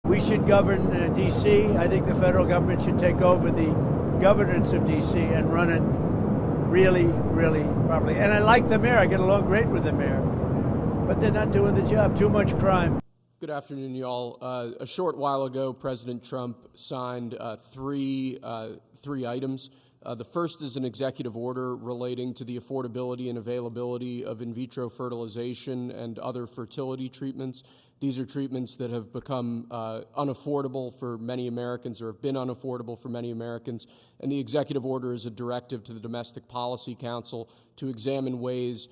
We should govern D.C. I think the federal government should take over the governance of D.C. and run it really, really properly. And I like the mayor. I get along great with the mayor. But they're not doing the job. Too much crime. Good afternoon, y'all. A short while ago, President Trump signed three items. The first is an executive order relating to the affordability and availability of in vitro fertilization and other fertility treatments. These are treatments that have become unaffordable for many Americans, or have been unaffordable for many Americans. And the executive order is a directive to the Domestic Policy Council to examine ways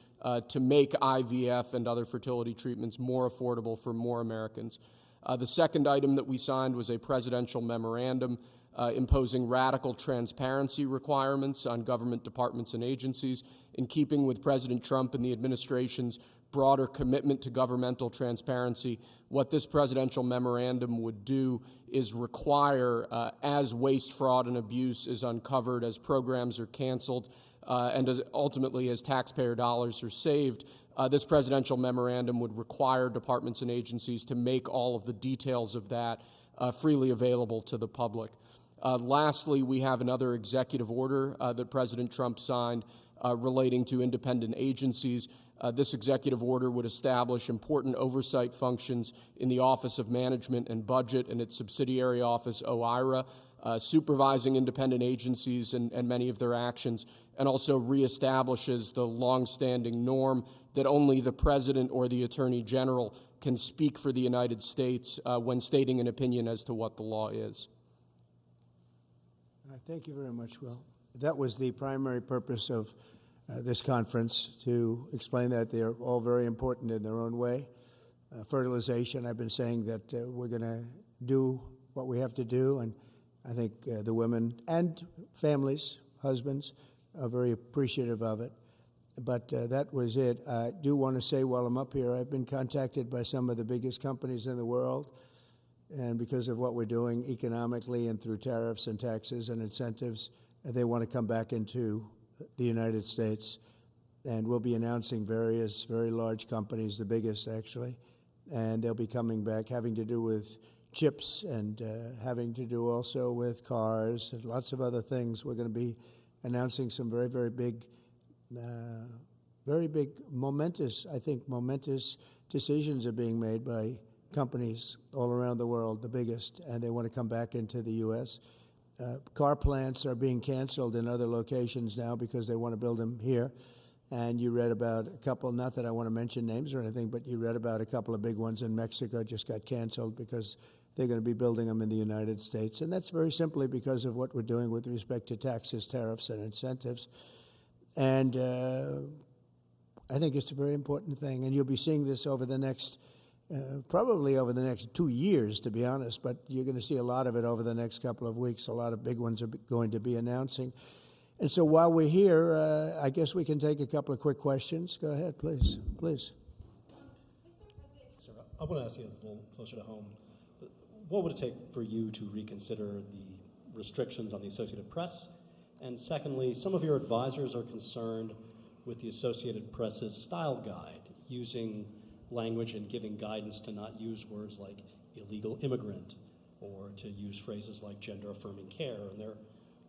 to make IVF and other fertility treatments more affordable for more Americans. The second item that we signed was a presidential memorandum imposing radical transparency requirements on government departments and agencies, in keeping with President Trump and the administration's broader commitment to governmental transparency. What this presidential memorandum would do is require, as waste, fraud, and abuse is uncovered, as programs are canceled, and ultimately as taxpayer dollars are saved, this presidential memorandum would require departments and agencies to make all of the details of that freely available to the public. Lastly, we have another executive order that President Trump signed relating to independent agencies. This executive order would establish important oversight functions in the Office of Management and Budget and its subsidiary office, OIRA, supervising independent agencies and many of their actions, and also reestablishes the longstanding norm that only the President or the Attorney General can speak for the United States when stating an opinion as to what the law is. Thank you very much, Will. That was the primary purpose of this conference, to explain that they're all very important in their own way. Fertilization, I've been saying that we're going to do what we have to do, and I think the women and families, husbands, are very appreciative of it. But that was it. I do want to say while I'm up here, I've been contacted by some of the biggest companies in the world, and because of what we're doing economically and through tariffs and taxes and incentives, they want to come back into the United States. And we'll be announcing various very large companies, the biggest actually, and they'll be coming back, having to do with chips and having to do also with cars and lots of other things. We're going to be announcing some very, very big, momentous decisions are being made by companies all around the world, the biggest, and they want to come back into the U.S. Car plants are being canceled in other locations now because they want to build them here. And you read about a couple, not that I want to mention names or anything, but you read about a couple of big ones in Mexico just got canceled because they're going to be building them in the United States. And that's very simply because of what we're doing with respect to taxes, tariffs, and incentives. And I think it's a very important thing. And you'll be seeing this over the next probably over the next 2 years, to be honest, but you're going to see a lot of it over the next couple of weeks. A lot of big ones are going to be announcing. And so while we're here, I guess we can take a couple of quick questions. Go ahead, please. Please. Sir, I want to ask you a little closer to home. What would it take for you to reconsider the restrictions on the Associated Press? And secondly, some of your advisors are concerned with the Associated Press's style guide, using language and giving guidance to not use words like illegal immigrant or to use phrases like gender-affirming care, and they're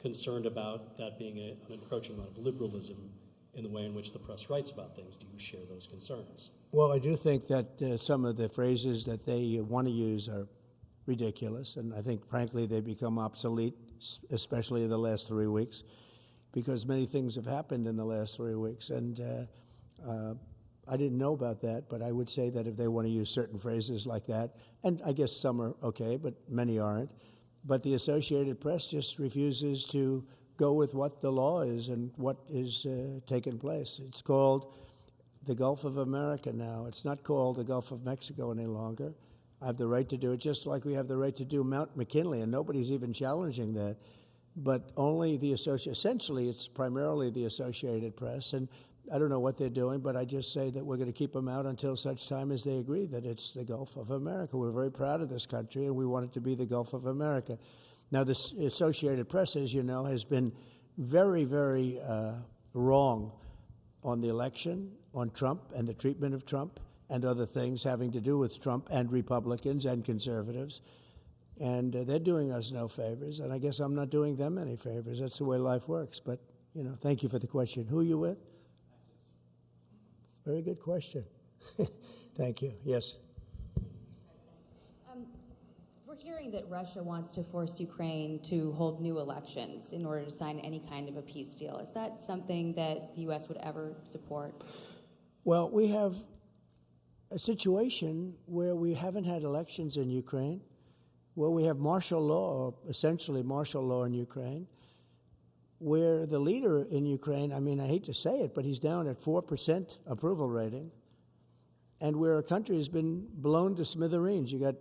concerned about that being an encroaching amount of liberalism in the way in which the press writes about things. Do you share those concerns? Well, I do think that some of the phrases that they want to use are ridiculous, and I think, frankly, they become obsolete, especially in the last 3 weeks, because many things have happened in the last 3 weeks, and I didn't know about that, but I would say that if they want to use certain phrases like that, and I guess some are okay, but many aren't, but the Associated Press just refuses to go with what the law is and what is taking place. It's called the Gulf of America now. It's not called the Gulf of Mexico any longer. I have the right to do it, just like we have the right to do Mount McKinley, and nobody's even challenging that. But only the essentially, it's primarily the Associated Press, and I don't know what they're doing, but I just say that we're going to keep them out until such time as they agree that it's the Gulf of America. We're very proud of this country, and we want it to be the Gulf of America. Now, the Associated Press, as you know, has been very, very wrong on the election, on Trump and the treatment of Trump and other things having to do with Trump and Republicans and conservatives. And they're doing us no favors, and I guess I'm not doing them any favors. That's the way life works. But, thank you for the question. Who are you with? Very good question. Thank you. Yes. We're hearing that Russia wants to force Ukraine to hold new elections in order to sign any kind of a peace deal. Is that something that the U.S. would ever support? Well, we have a situation where we haven't had elections in Ukraine, where we have martial law, essentially martial law in Ukraine, where the leader in Ukraine, I hate to say it, but he's down at 4% approval rating, and where a country has been blown to smithereens. You got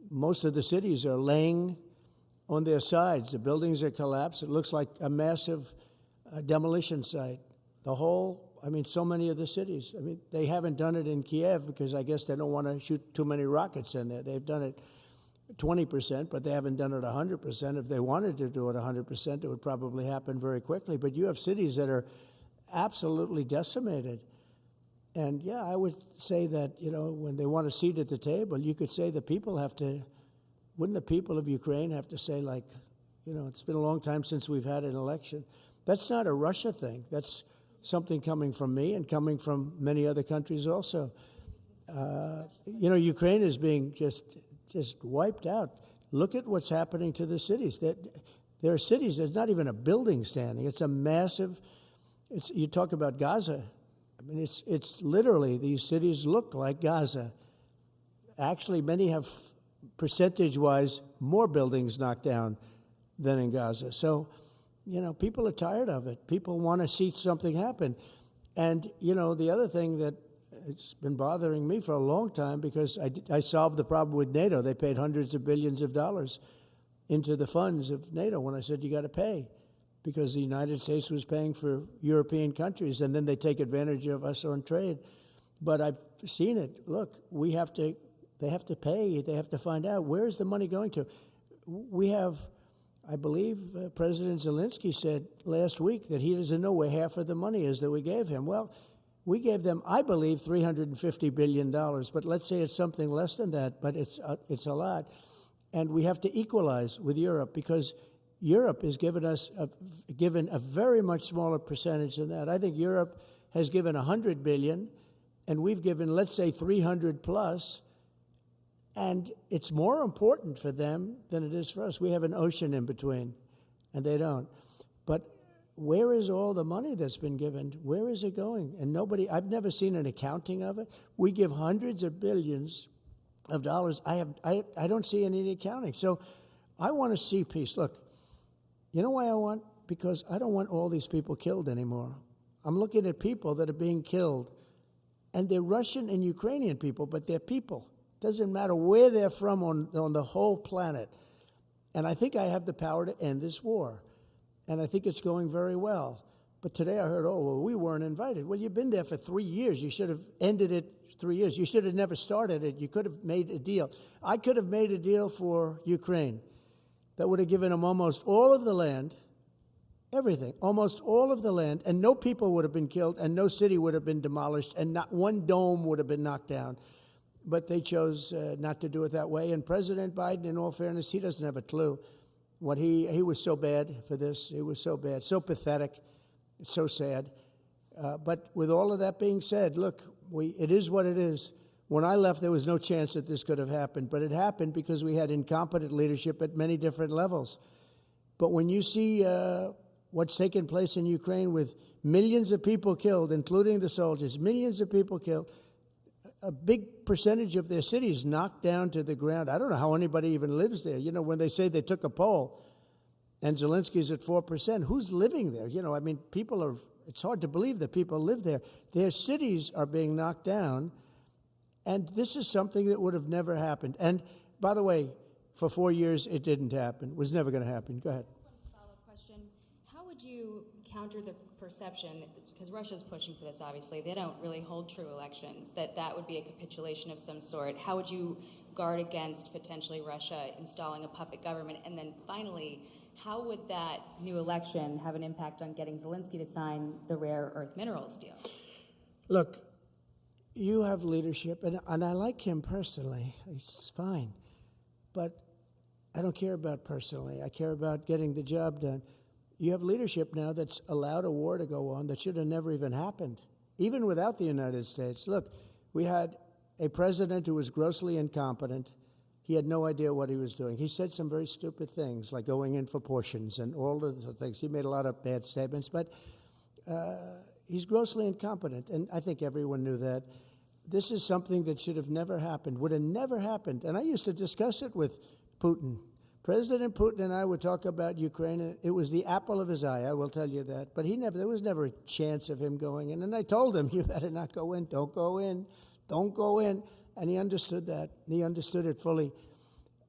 most of the cities are laying on their sides. The buildings are collapsed. It looks like a massive demolition site. So many of the cities. They haven't done it in Kiev because I guess they don't want to shoot too many rockets in there. They've done it 20%, but they haven't done it 100%. If they wanted to do it 100%, it would probably happen very quickly. But you have cities that are absolutely decimated. And yeah, I would say that, when they want a seat at the table, you could say wouldn't the people of Ukraine have to say, it's been a long time since we've had an election. That's not a Russia thing. That's something coming from me and coming from many other countries also. Ukraine is being just wiped out. Look at what's happening to the cities. There are cities, there's not even a building standing. It's a massive, you talk about Gaza. It's literally, these cities look like Gaza. Actually, many have, percentage-wise, more buildings knocked down than in Gaza. So, people are tired of it. People want to see something happen. And, the other thing that it's been bothering me for a long time, because I solved the problem with NATO. They paid hundreds of billions of dollars into the funds of NATO when I said, you got to pay, because the United States was paying for European countries, and then they take advantage of us on trade. But I've seen it. Look, they have to pay. They have to find out, where's the money going to? We have, I believe, President Zelensky said last week that he doesn't know where half of the money is that we gave him. Well, we gave them, I believe, $350 billion, but let's say it's something less than that, but it's a lot. And we have to equalize with Europe, because Europe has given a very much smaller percentage than that. I think Europe has given $100 billion, and we've given, let's say, 300 plus, and it's more important for them than it is for us. We have an ocean in between, and they don't. But where is all the money that's been given? Where is it going? And I've never seen an accounting of it. We give hundreds of billions of dollars. I don't see any accounting. So I want to see peace. Look, you know why I want? Because I don't want all these people killed anymore. I'm looking at people that are being killed, and they're Russian and Ukrainian people, but they're people. Doesn't matter where they're from on the whole planet. And I think I have the power to end this war. And I think it's going very well. But today I heard, we weren't invited. Well, you've been there for 3 years. You should have ended it 3 years. You should have never started it. You could have made a deal. I could have made a deal for Ukraine that would have given them almost all of the land, everything, almost all of the land, and no people would have been killed, and no city would have been demolished, and not one dome would have been knocked down. But they chose not to do it that way. And President Biden, in all fairness, he doesn't have a clue. What he was so bad for this. It was so bad, so pathetic, so sad. But with all of that being said, look, it is what it is. When I left, there was no chance that this could have happened. But it happened because we had incompetent leadership at many different levels. But when you see what's taken place in Ukraine with millions of people killed, including the soldiers, millions of people killed, a big percentage of their cities knocked down to the ground. I don't know how anybody even lives there. When they say they took a poll and Zelensky's at 4%, who's living there? People are, it's hard to believe that people live there. Their cities are being knocked down, and this is something that would have never happened. And by the way, for 4 years, it didn't happen. It was never going to happen. Go ahead. One follow-up question. How would you counter the perception, because Russia's pushing for this, obviously, they don't really hold true elections, that would be a capitulation of some sort? How would you guard against potentially Russia installing a puppet government? And then finally, how would that new election have an impact on getting Zelensky to sign the rare earth minerals deal? Look, you have leadership, and I like him personally. He's fine. But I don't care about personally. I care about getting the job done. You have leadership now that's allowed a war to go on that should have never even happened, even without the United States. Look, we had a president who was grossly incompetent. He had no idea what he was doing. He said some very stupid things, like going in for portions and all of the things. He made a lot of bad statements, but he's grossly incompetent, and I think everyone knew that. This is something that should have never happened, would have never happened. And I used to discuss it with Putin. President Putin and I would talk about Ukraine. It was the apple of his eye, I will tell you that. But there was never a chance of him going in. And I told him, you better not go in. Don't go in. Don't go in. And he understood that. He understood it fully.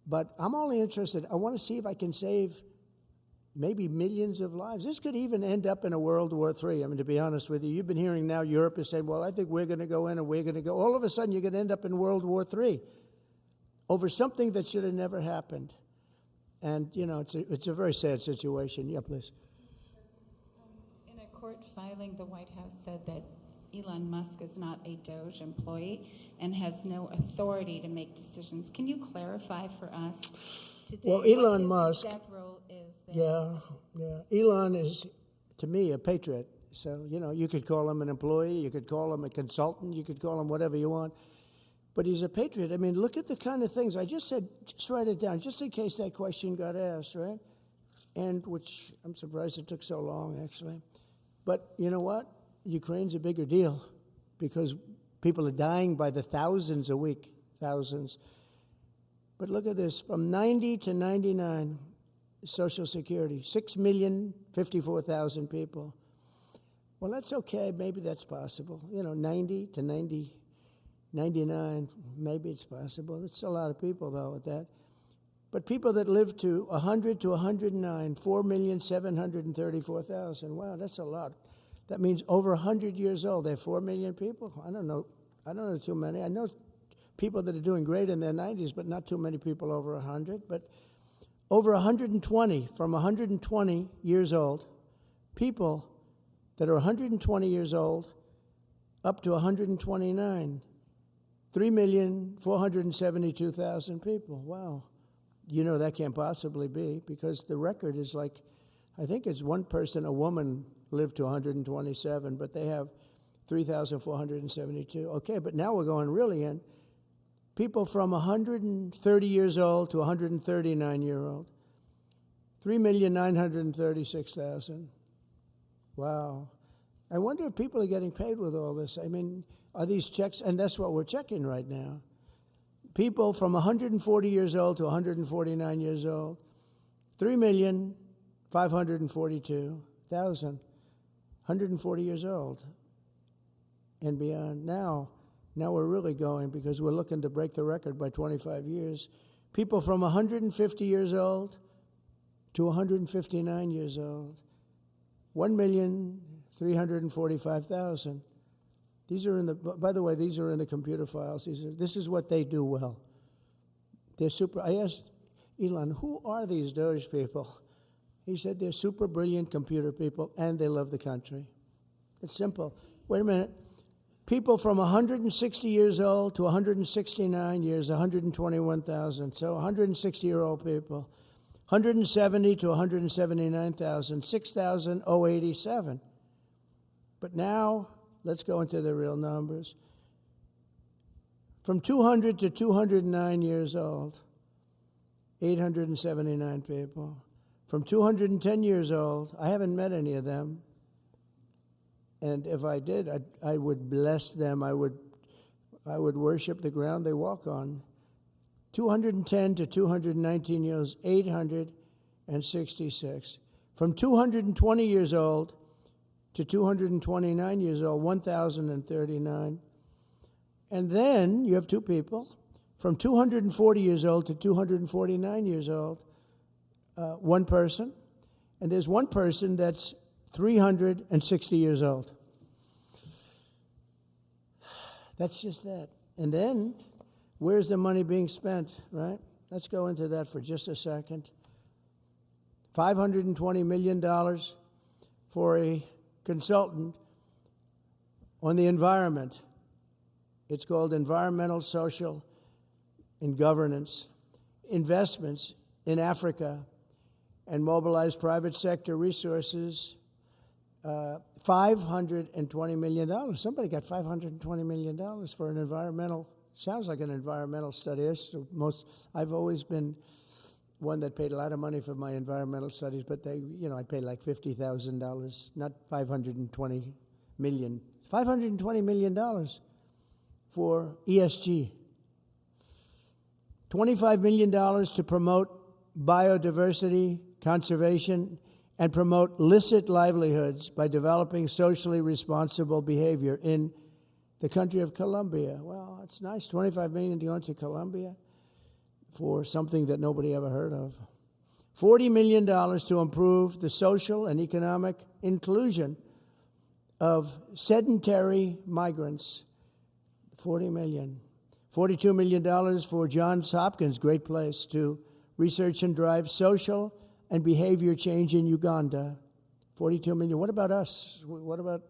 But I'm only interested. I want to see if I can save maybe millions of lives. This could even end up in a World War III. I mean, to be honest with you, you've been hearing now Europe is saying, well, I think we're going to go in and we're going to go. All of a sudden, you're going to end up in World War III over something that should have never happened. And, you know, it's a very sad situation. Yeah, please. In a court filing, the White House said that Elon Musk is not a DOJ employee and has no authority to make decisions. Can you clarify for us today Well, Elon what Musk, his exact role is there? Yeah. Elon is, to me, a patriot. So, you know, you could call him an employee, you could call him a consultant, you could call him whatever you want. But he's a patriot. I mean, look at the kind of things. I just said, just write it down, just in case that question got asked, right? And which I'm surprised it took so long, actually. But you know what? Ukraine's a bigger deal because people are dying by the thousands a week, thousands. But look at this, from 90 to 99, Social Security, 6,054,000 people. Well, that's okay. Maybe that's possible. You know, 90 to 99, maybe it's possible. It's a lot of people, though, at that. But people that live to 100 to 109, 4,734,000. Wow, that's a lot. That means over 100 years old. They're 4 million people. I don't know too many. I know people that are doing great in their 90s, but not too many people over 100. But over 120, from 120 years old, people that are 120 years old up to 129, 3,472,000 people. Wow. You know that can't possibly be because the record is like, I think it's one person, a woman, lived to 127, but they have 3,472. Okay, but now we're going really in. People from 130 years old to 139-year-old, 3,936,000. Wow. I wonder if people are getting paid with all this. I mean, are these checks? And that's what we're checking right now. People from 140 years old to 149 years old, 3,542,000. 140 years old and beyond. Now we're really going because we're looking to break the record by 25 years. People from 150 years old to 159 years old, 1,345,000. These are in the, by the way, these are in the computer files. This is what they do well. They're super. I asked Elon, who are these DOJ people? He said they're super brilliant computer people and they love the country. It's simple. Wait a minute. People from 160 years old to 169 years, 121,000. So 160-year-old people. 170 to 179,000, 6,087. But now, let's go into the real numbers. From 200 to 209 years old, 879 people. From 210 years old, I haven't met any of them. And if I did, I would bless them. I would worship the ground they walk on. 210 to 219 years, 866. From 220 years old to 229 years old, 1,039. And then you have two people. From 240 years old to 249 years old, one person. And there's one person that's 360 years old. That's just that. And then, where's the money being spent, right? Let's go into that for just a second. $520 million for a consultant on the environment. It's called Environmental, Social, and Governance. Investments in Africa and mobilize private sector resources, $520 million. Somebody got $520 million for an environmental, sounds like an environmental study. I've always been one that paid a lot of money for my environmental studies, but I paid like $50,000, not $520 million. $520 million for ESG. $25 million to promote biodiversity, conservation, and promote licit livelihoods by developing socially responsible behavior in the country of Colombia. Well, it's nice, $25 million to go into Colombia for something that nobody ever heard of. $40 million to improve the social and economic inclusion of sedentary migrants. $40 million. $42 million for Johns Hopkins, great place, to research and drive social and behavior change in Uganda. $42 million. What about us? What about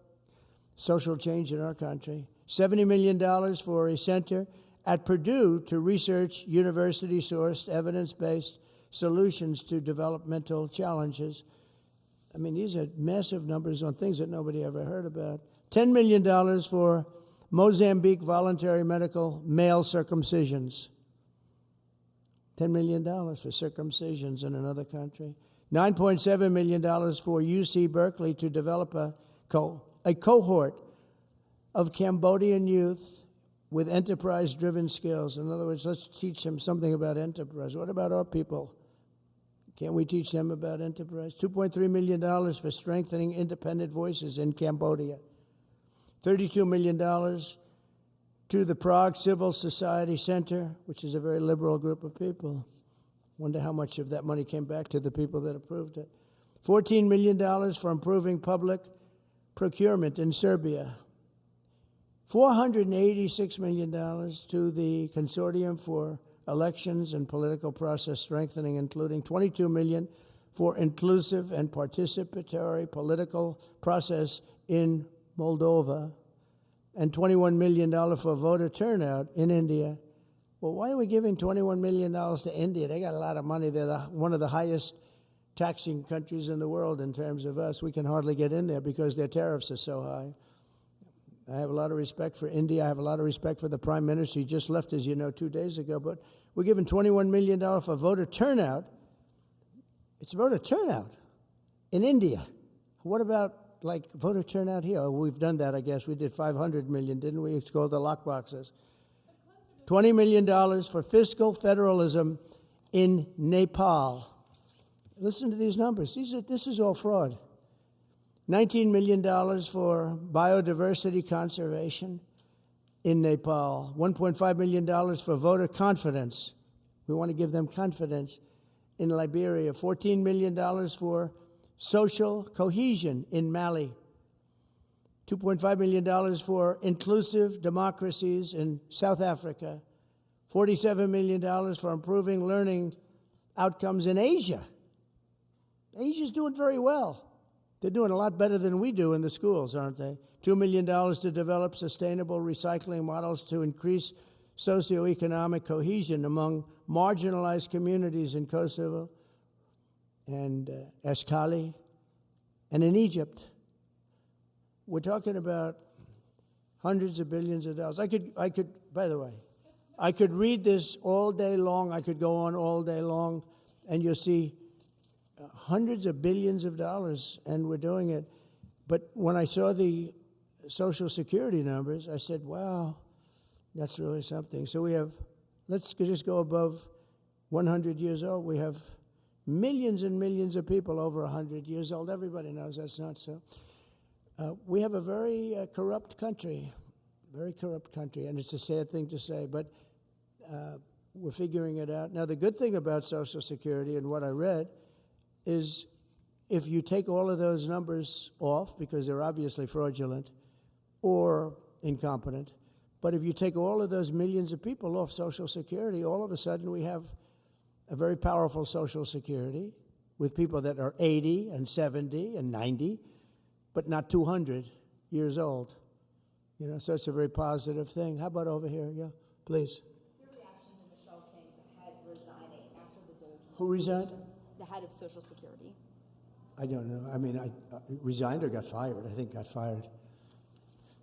social change in our country? $70 million for a center at Purdue to research university-sourced, evidence-based solutions to developmental challenges. I mean, these are massive numbers on things that nobody ever heard about. $10 million for Mozambique voluntary medical male circumcisions. $10 million for circumcisions in another country. $9.7 million for UC Berkeley to develop a cohort of Cambodian youth with enterprise-driven skills. In other words, let's teach them something about enterprise. What about our people? Can't we teach them about enterprise? $2.3 million for strengthening independent voices in Cambodia. $32 million to the Prague Civil Society Center, which is a very liberal group of people. Wonder how much of that money came back to the people that approved it. $14 million for improving public procurement in Serbia. $486 million to the Consortium for Elections and Political Process Strengthening, including $22 million for inclusive and participatory political process in Moldova, and $21 million for voter turnout in India. Well, why are we giving $21 million to India? They got a lot of money. They're one of the highest taxing countries in the world in terms of us. We can hardly get in there because their tariffs are so high. I have a lot of respect for India. I have a lot of respect for the Prime Minister. He just left, as you know, 2 days ago. But we're giving $21 million for voter turnout. It's voter turnout in India. What about, like, voter turnout here? Oh, we've done that, I guess. We did $500 million, didn't we? It's called the lockboxes. $20 million for fiscal federalism in Nepal. Listen to these numbers. This is all fraud. $19 million for biodiversity conservation in Nepal. $1.5 million for voter confidence. We want to give them confidence in Liberia. $14 million for social cohesion in Mali. $2.5 million for inclusive democracies in South Africa. $47 million for improving learning outcomes in Asia. Asia's doing very well. They're doing a lot better than we do in the schools, aren't they? $2 million to develop sustainable recycling models to increase socioeconomic cohesion among marginalized communities in Kosovo and Eskali and in Egypt. We're talking about hundreds of billions of dollars. I could, by the way, I could read this all day long. I could go on all day long, and you'll see hundreds of billions of dollars, and we're doing it. But when I saw the Social Security numbers, I said, wow, that's really something. So we have, let's just go above 100 years old. We have millions and millions of people over 100 years old. Everybody knows that's not so. We have a very corrupt country, and it's a sad thing to say, but we're figuring it out. Now, the good thing about Social Security and what I read is if you take all of those numbers off, because they're obviously fraudulent or incompetent, but if you take all of those millions of people off Social Security, all of a sudden we have a very powerful Social Security with people that are 80 and 70 and 90, but not 200 years old. You know, so it's a very positive thing. How about over here? Yeah, please. Your reaction to Michelle King, the head, resigning after the Who resigned? The head of Social Security. I don't know. I mean, I resigned or got fired. I think got fired.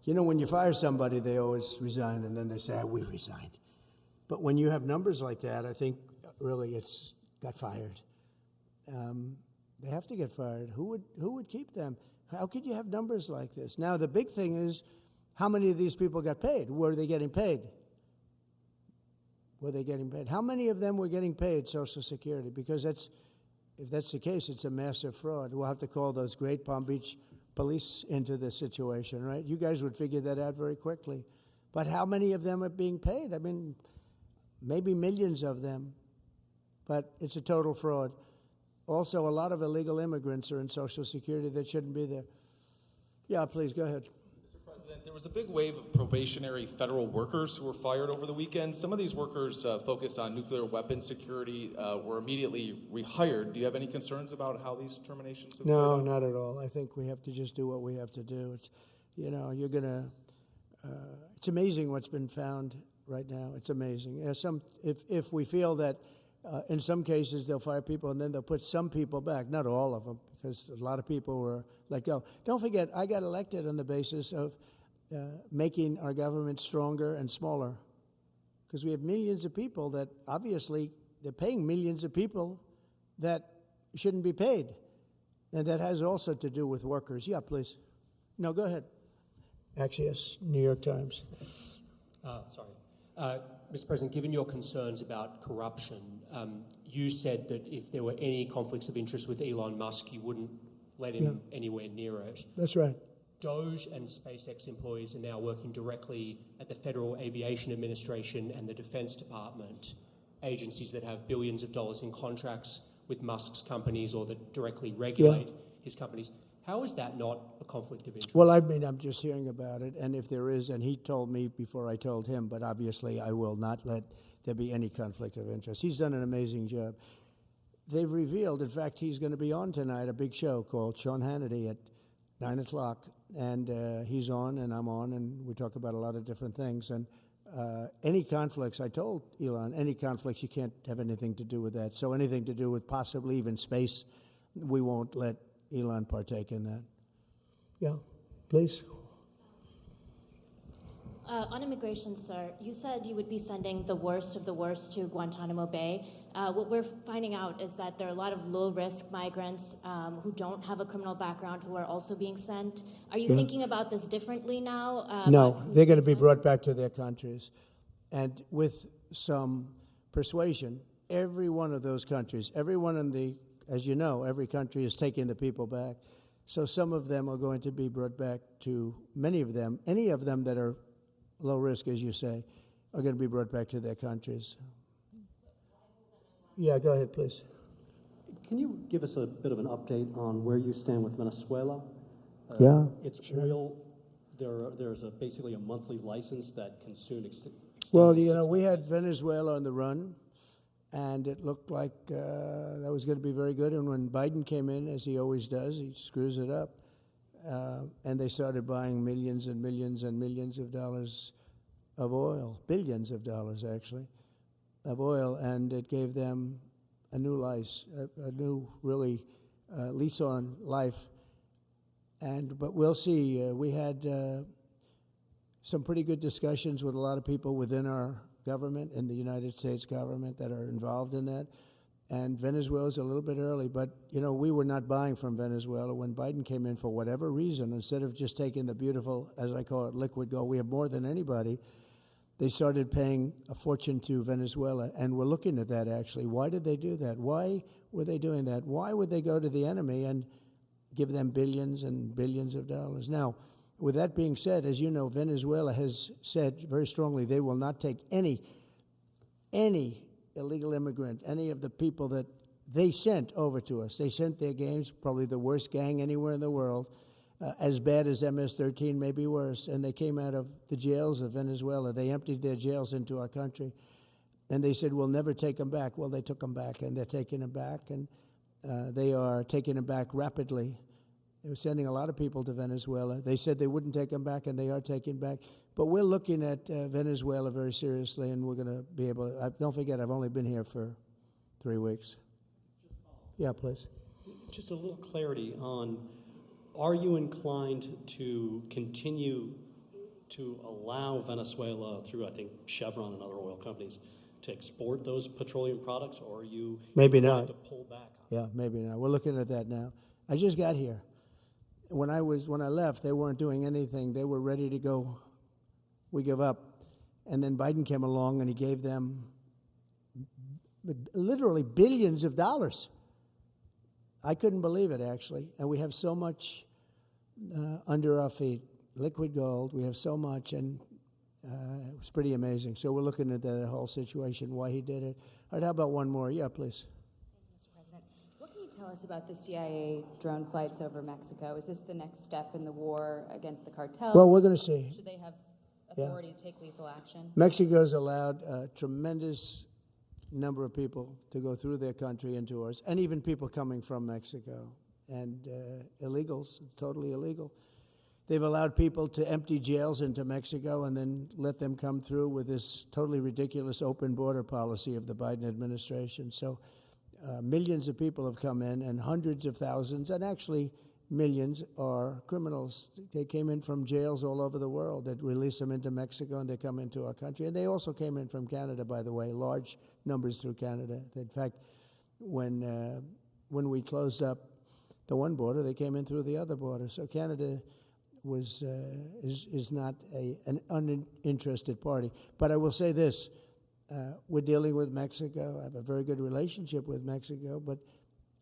You know, when you fire somebody, they always resign, and then they say, we resigned. But when you have numbers like that, I think really it's got fired. They have to get fired. Who would keep them? How could you have numbers like this? Now, the big thing is, how many of these people got paid? Were they getting paid? Were they getting paid? How many of them were getting paid Social Security? Because if that's the case, it's a massive fraud. We'll have to call those great Palm Beach police into this situation, right? You guys would figure that out very quickly. But how many of them are being paid? I mean, maybe millions of them, but it's a total fraud. Also, a lot of illegal immigrants are in Social Security that shouldn't be there. Yeah, please, go ahead. Mr. President, there was a big wave of probationary federal workers who were fired over the weekend. Some of these workers focused on nuclear weapon security were immediately rehired. Do you have any concerns about how these terminations have No, played out? not at all. I think we have to just do what we have to do. It's, you know, you're going to, it's amazing what's been found right now. It's amazing. If we feel that in some cases they'll fire people and then they'll put some people back, not all of them, because a lot of people were let go. Don't forget, I got elected on the basis of making our government stronger and smaller, because we have millions of people that obviously they're paying millions of people that shouldn't be paid. And that has also to do with workers. Yeah, please. No, go ahead. Actually, yes, New York Times. Mr. President, given your concerns about corruption, you said that if there were any conflicts of interest with Elon Musk, you wouldn't let him anywhere near it. That's right. Doge and SpaceX employees are now working directly at the Federal Aviation Administration and the Defense Department, agencies that have billions of dollars in contracts with Musk's companies or that directly regulate his companies. How is that not a conflict of interest? Well, I mean, I'm just hearing about it, and if there is, and he told me before I told him, but obviously I will not let there be any conflict of interest. He's done an amazing job. They've revealed, in fact, he's going to be on tonight, a big show called Sean Hannity at 9 o'clock, and he's on and I'm on, and we talk about a lot of different things. And any conflicts, I told Elon, any conflicts, you can't have anything to do with that. So anything to do with possibly even space, we won't let Elon partake in that. Yeah, please. On immigration, sir, you said you would be sending the worst of the worst to Guantanamo Bay. What we're finding out is that there are a lot of low-risk migrants who don't have a criminal background who are also being sent. Are you thinking about this differently now? No, they're going to be brought back to their countries. And with some persuasion, every one of those countries, everyone in the, as you know, every country is taking the people back. So some of them are going to be brought back to, many of them, any of them that are low risk, as you say, are going to be brought back to their countries. Yeah, go ahead, please. Can you give us a bit of an update on where you stand with Venezuela? It's oil. There's basically a monthly license that can soon extend. Well, you know, we had Venezuela on the run, and it looked like that was going to be very good. And when Biden came in, as he always does, he screws it up. And they started buying millions and millions and millions of dollars of oil, billions of dollars actually, of oil, and it gave them a new life, a new really lease on life. But we'll see. We had some pretty good discussions with a lot of people within our government, in the United States government, that are involved in that. And Venezuela's a little bit early, but, you know, we were not buying from Venezuela when Biden came in for whatever reason. Instead of just taking the beautiful, as I call it, liquid gold, we have more than anybody, they started paying a fortune to Venezuela, and we're looking at that, actually. Why did they do that? Why were they doing that? Why would they go to the enemy and give them billions and billions of dollars? Now, with that being said, as you know, Venezuela has said very strongly they will not take any illegal immigrant, any of the people that they sent over to us. They sent their gangs, probably the worst gang anywhere in the world, as bad as MS-13, maybe worse, and they came out of the jails of Venezuela. They emptied their jails into our country, and they said, we'll never take them back. Well, they took them back, and they're taking them back, and they are taking them back rapidly. They were sending a lot of people to Venezuela. They said they wouldn't take them back, and they are taking back. But we're looking at Venezuela very seriously, and we're going to be able to, don't forget, I've only been here for 3 weeks. Yeah, please. Just a little clarity on, are you inclined to continue to allow Venezuela, through I think Chevron and other oil companies, to export those petroleum products, or are you Maybe inclined not. to pull back? Yeah, maybe not. We're looking at that now. I just got here. When I left, they weren't doing anything. They were ready to go. We give up. And then Biden came along and he gave them literally billions of dollars. I couldn't believe it, actually. And we have so much under our feet, liquid gold. We have so much, and it was pretty amazing. So we're looking at the whole situation, why he did it. All right, how about one more? Yeah, please. Thank you, Mr. President. What can you tell us about the CIA drone flights over Mexico? Is this the next step in the war against the cartels? Well, we're going to see. Should they have authority to take lethal action? Mexico's allowed a tremendous number of people to go through their country into ours, and even people coming from Mexico, and illegals, totally illegal. They've allowed people to empty jails into Mexico and then let them come through with this totally ridiculous open border policy of the Biden administration. So millions of people have come in, and hundreds of thousands, and actually millions, are criminals. They came in from jails all over the world that release them into Mexico, and they come into our country. And they also came in from Canada, by the way, large numbers through Canada. In fact, when we closed up the one border, they came in through the other border. So Canada is not an uninterested party. But I will say this, we're dealing with Mexico. I have a very good relationship with Mexico, but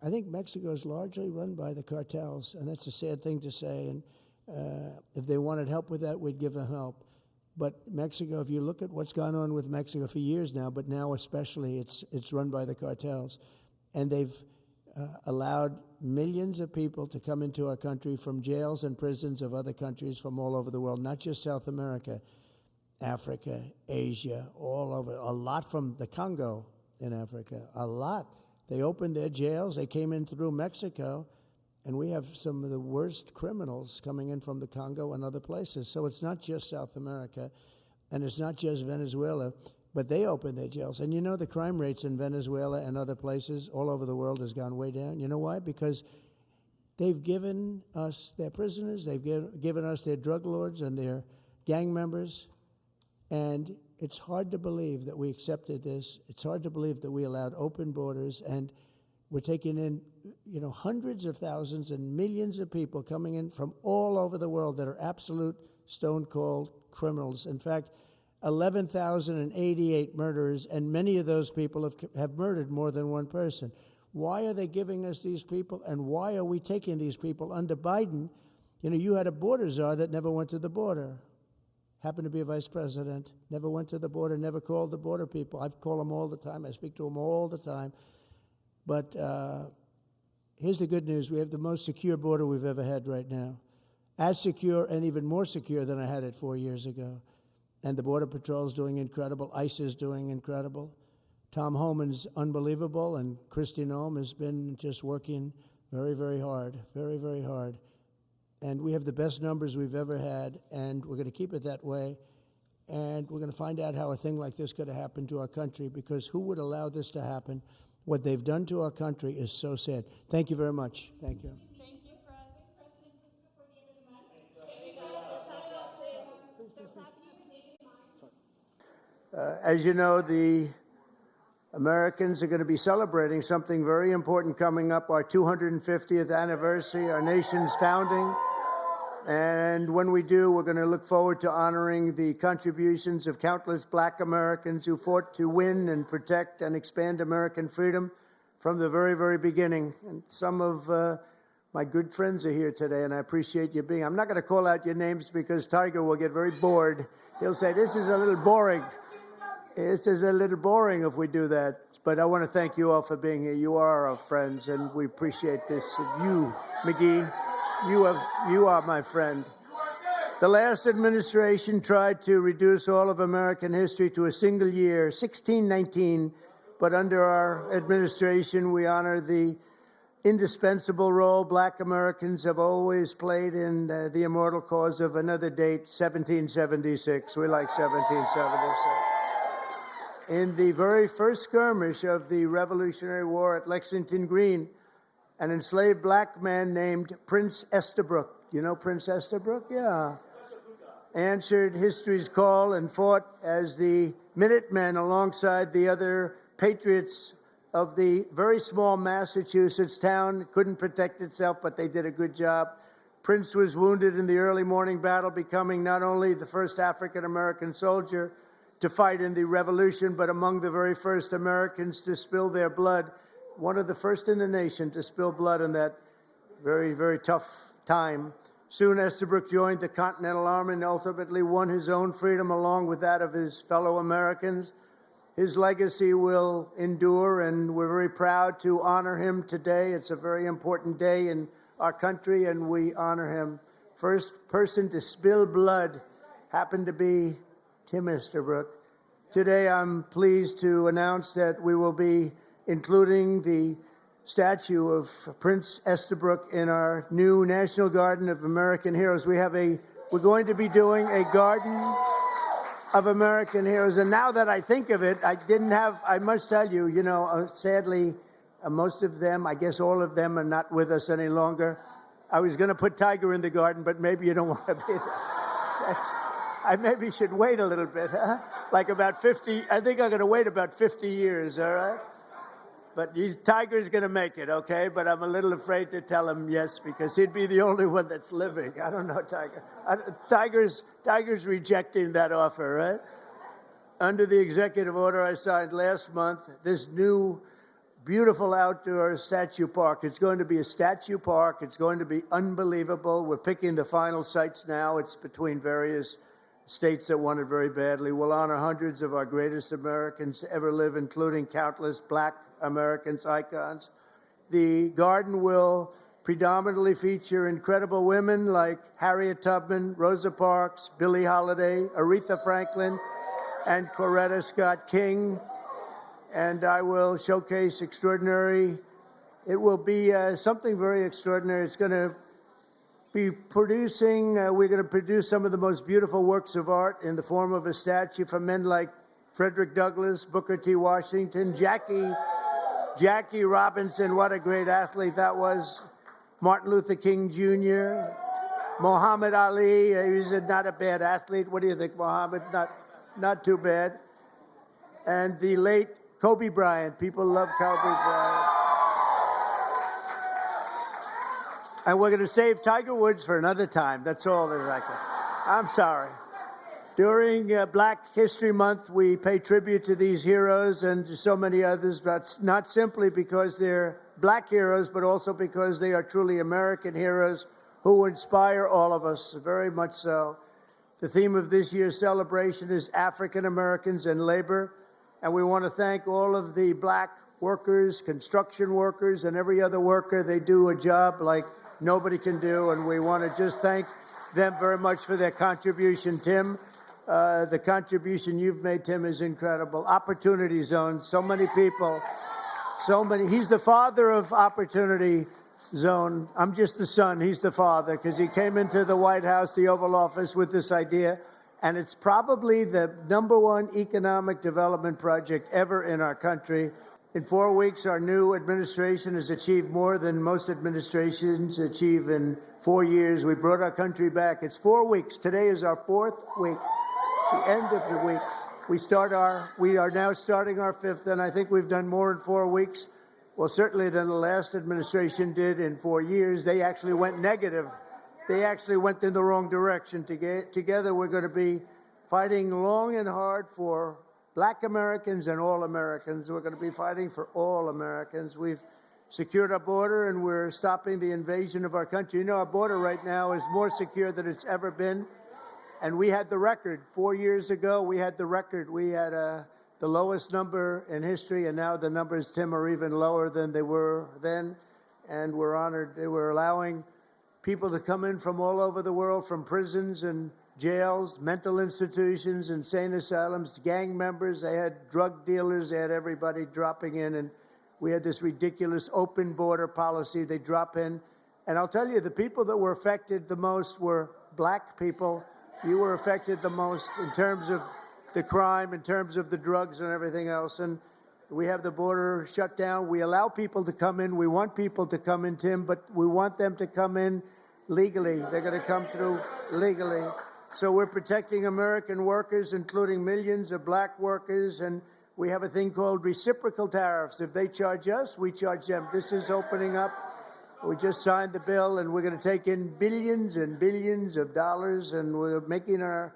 I think Mexico is largely run by the cartels, and that's a sad thing to say. And if they wanted help with that, we'd give them help. But Mexico, if you look at what's gone on with Mexico for years now, but now especially, it's run by the cartels. And they've allowed millions of people to come into our country from jails and prisons of other countries from all over the world, not just South America, Africa, Asia, all over. A lot from the Congo in Africa, a lot. They opened their jails. They came in through Mexico, and we have some of the worst criminals coming in from the Congo and other places. So it's not just South America, and it's not just Venezuela, but they opened their jails. And you know, the crime rates in Venezuela and other places all over the world has gone way down. You know why? Because they've given us their prisoners, they've given us their drug lords and their gang members, and it's hard to believe that we accepted this. It's hard to believe that we allowed open borders, and we're taking in, you know, hundreds of thousands and millions of people coming in from all over the world that are absolute stone-cold criminals. In fact, 11,088 murderers, and many of those people have murdered more than one person. Why are they giving us these people, and why are we taking these people under Biden? You know, you had a border czar that never went to the border. Happened to be a vice president, never went to the border, never called the border people. I call them all the time. I speak to them all the time. But here's the good news. We have the most secure border we've ever had right now. As secure and even more secure than I had it 4 years ago. And the Border Patrol is doing incredible. ICE is doing incredible. Tom Homan's unbelievable, and Kristi Noem has been just working very, very hard, very, very hard. And we have the best numbers we've ever had, and we're going to keep it that way. And we're going to find out how a thing like this could have happened to our country, because who would allow this to happen? What they've done to our country is so sad. Thank you very much. Thank you. Thank you, President. Before the end of the month, as you know, the Americans are going to be celebrating something very important coming up, our 250th anniversary, our nation's founding. And when we do, we're going to look forward to honoring the contributions of countless Black Americans who fought to win and protect and expand American freedom from the very, very beginning. And some of my good friends are here today, and I appreciate you being. I'm not going to call out your names because Tiger will get very bored. He'll say, this is a little boring. This is a little boring if we do that. But I want to thank you all for being here. You are our friends, and we appreciate this. You, McGee, you are my friend. The last administration tried to reduce all of American history to a single year, 1619. But under our administration, we honor the indispensable role Black Americans have always played in the immortal cause of another date, 1776. We like 1776. In the very first skirmish of the Revolutionary War at Lexington Green, an enslaved black man named Prince Estabrook. You know Prince Estabrook? Yeah. Answered history's call and fought as the Minutemen alongside the other patriots of the very small Massachusetts town. Couldn't protect itself, but they did a good job. Prince was wounded in the early morning battle, becoming not only the first African-American soldier to fight in the Revolution, but among the very first Americans to spill their blood. One of the first in the nation to spill blood in that very, very tough time. Soon Estabrook joined the Continental Army and ultimately won his own freedom along with that of his fellow Americans. His legacy will endure, and we're very proud to honor him today. It's a very important day in our country, and we honor him. First person to spill blood happened to be Tim Estabrook. Today, I'm pleased to announce that we will be including the statue of Prince Estabrook in our new National Garden of American Heroes. We're going to be doing a Garden of American Heroes. And now that I think of it, I must tell you, sadly, most of them, I guess all of them are not with us any longer. I was going to put Tiger in the garden, but maybe you don't want to be there. I maybe should wait a little bit, huh? Like about 50, I think I'm going to wait about 50 years, all right? But Tiger's going to make it, okay? But I'm a little afraid to tell him yes, because he'd be the only one that's living. I don't know, Tiger. Tiger's rejecting that offer, right? Under the executive order I signed last month, this new beautiful outdoor statue park. It's going to be a statue park. It's going to be unbelievable. We're picking the final sites now. It's between various states that want it very badly. We'll honor hundreds of our greatest Americans to ever live, including countless black Americans, icons. The garden will predominantly feature incredible women like Harriet Tubman, Rosa Parks, Billie Holiday, Aretha Franklin, and Coretta Scott King. And I will showcase it will be something very extraordinary. It's going to be we're going to produce some of the most beautiful works of art in the form of a statue from men like Frederick Douglass, Booker T. Washington, Jackie Robinson, what a great athlete that was, Martin Luther King Jr., Muhammad Ali, he's not a bad athlete. What do you think, Muhammad? Not too bad. And the late Kobe Bryant. People love Kobe Bryant. And we're going to save Tiger Woods for another time. That's all that I can. I'm sorry. During Black History Month, we pay tribute to these heroes and to so many others, but not simply because they're black heroes, but also because they are truly American heroes who inspire all of us, very much so. The theme of this year's celebration is African Americans and labor, and we want to thank all of the black workers, construction workers, and every other worker. They do a job like nobody can do, and we want to just thank them very much for their contribution. Tim, the contribution you've made, Tim, is incredible. Opportunity Zone, so many people, he's the father of Opportunity Zone. I'm just the son, he's the father, because he came into the White House, the Oval Office, with this idea, and it's probably the #1 economic development project ever in our country. In 4 weeks, our new administration has achieved more than most administrations achieve in 4 years. We brought our country back. It's 4 weeks. Today is our 4th week. It's the end of the week. We are now starting our 5th, and I think we've done more in 4 weeks, well, certainly than the last administration did in 4 years. They actually went negative. They actually went in the wrong direction. Together, we're going to be fighting long and hard for Black Americans and all Americans. We're going to be fighting for all Americans. We've secured our border, and we're stopping the invasion of our country. You know, our border right now is more secure than it's ever been. And we had the record. 4 years ago, we had the record. We had the lowest number in history, and now the numbers, Tim, are even lower than they were then. And we're honored. We're allowing people to come in from all over the world, from prisons and jails, mental institutions, insane asylums, gang members. They had drug dealers. They had everybody dropping in. And we had this ridiculous open border policy. They drop in. And I'll tell you, the people that were affected the most were black people. You were affected the most in terms of the crime, in terms of the drugs and everything else. And We have the border shut down. We allow people to come in. We want people to come in, Tim, but we want them to come in legally. They're going to come through legally. So we're protecting American workers, including millions of black workers, and we have a thing called reciprocal tariffs. If they charge us, we charge them. This is opening up. We just signed the bill, and we're going to take in billions and billions of dollars, and we're making our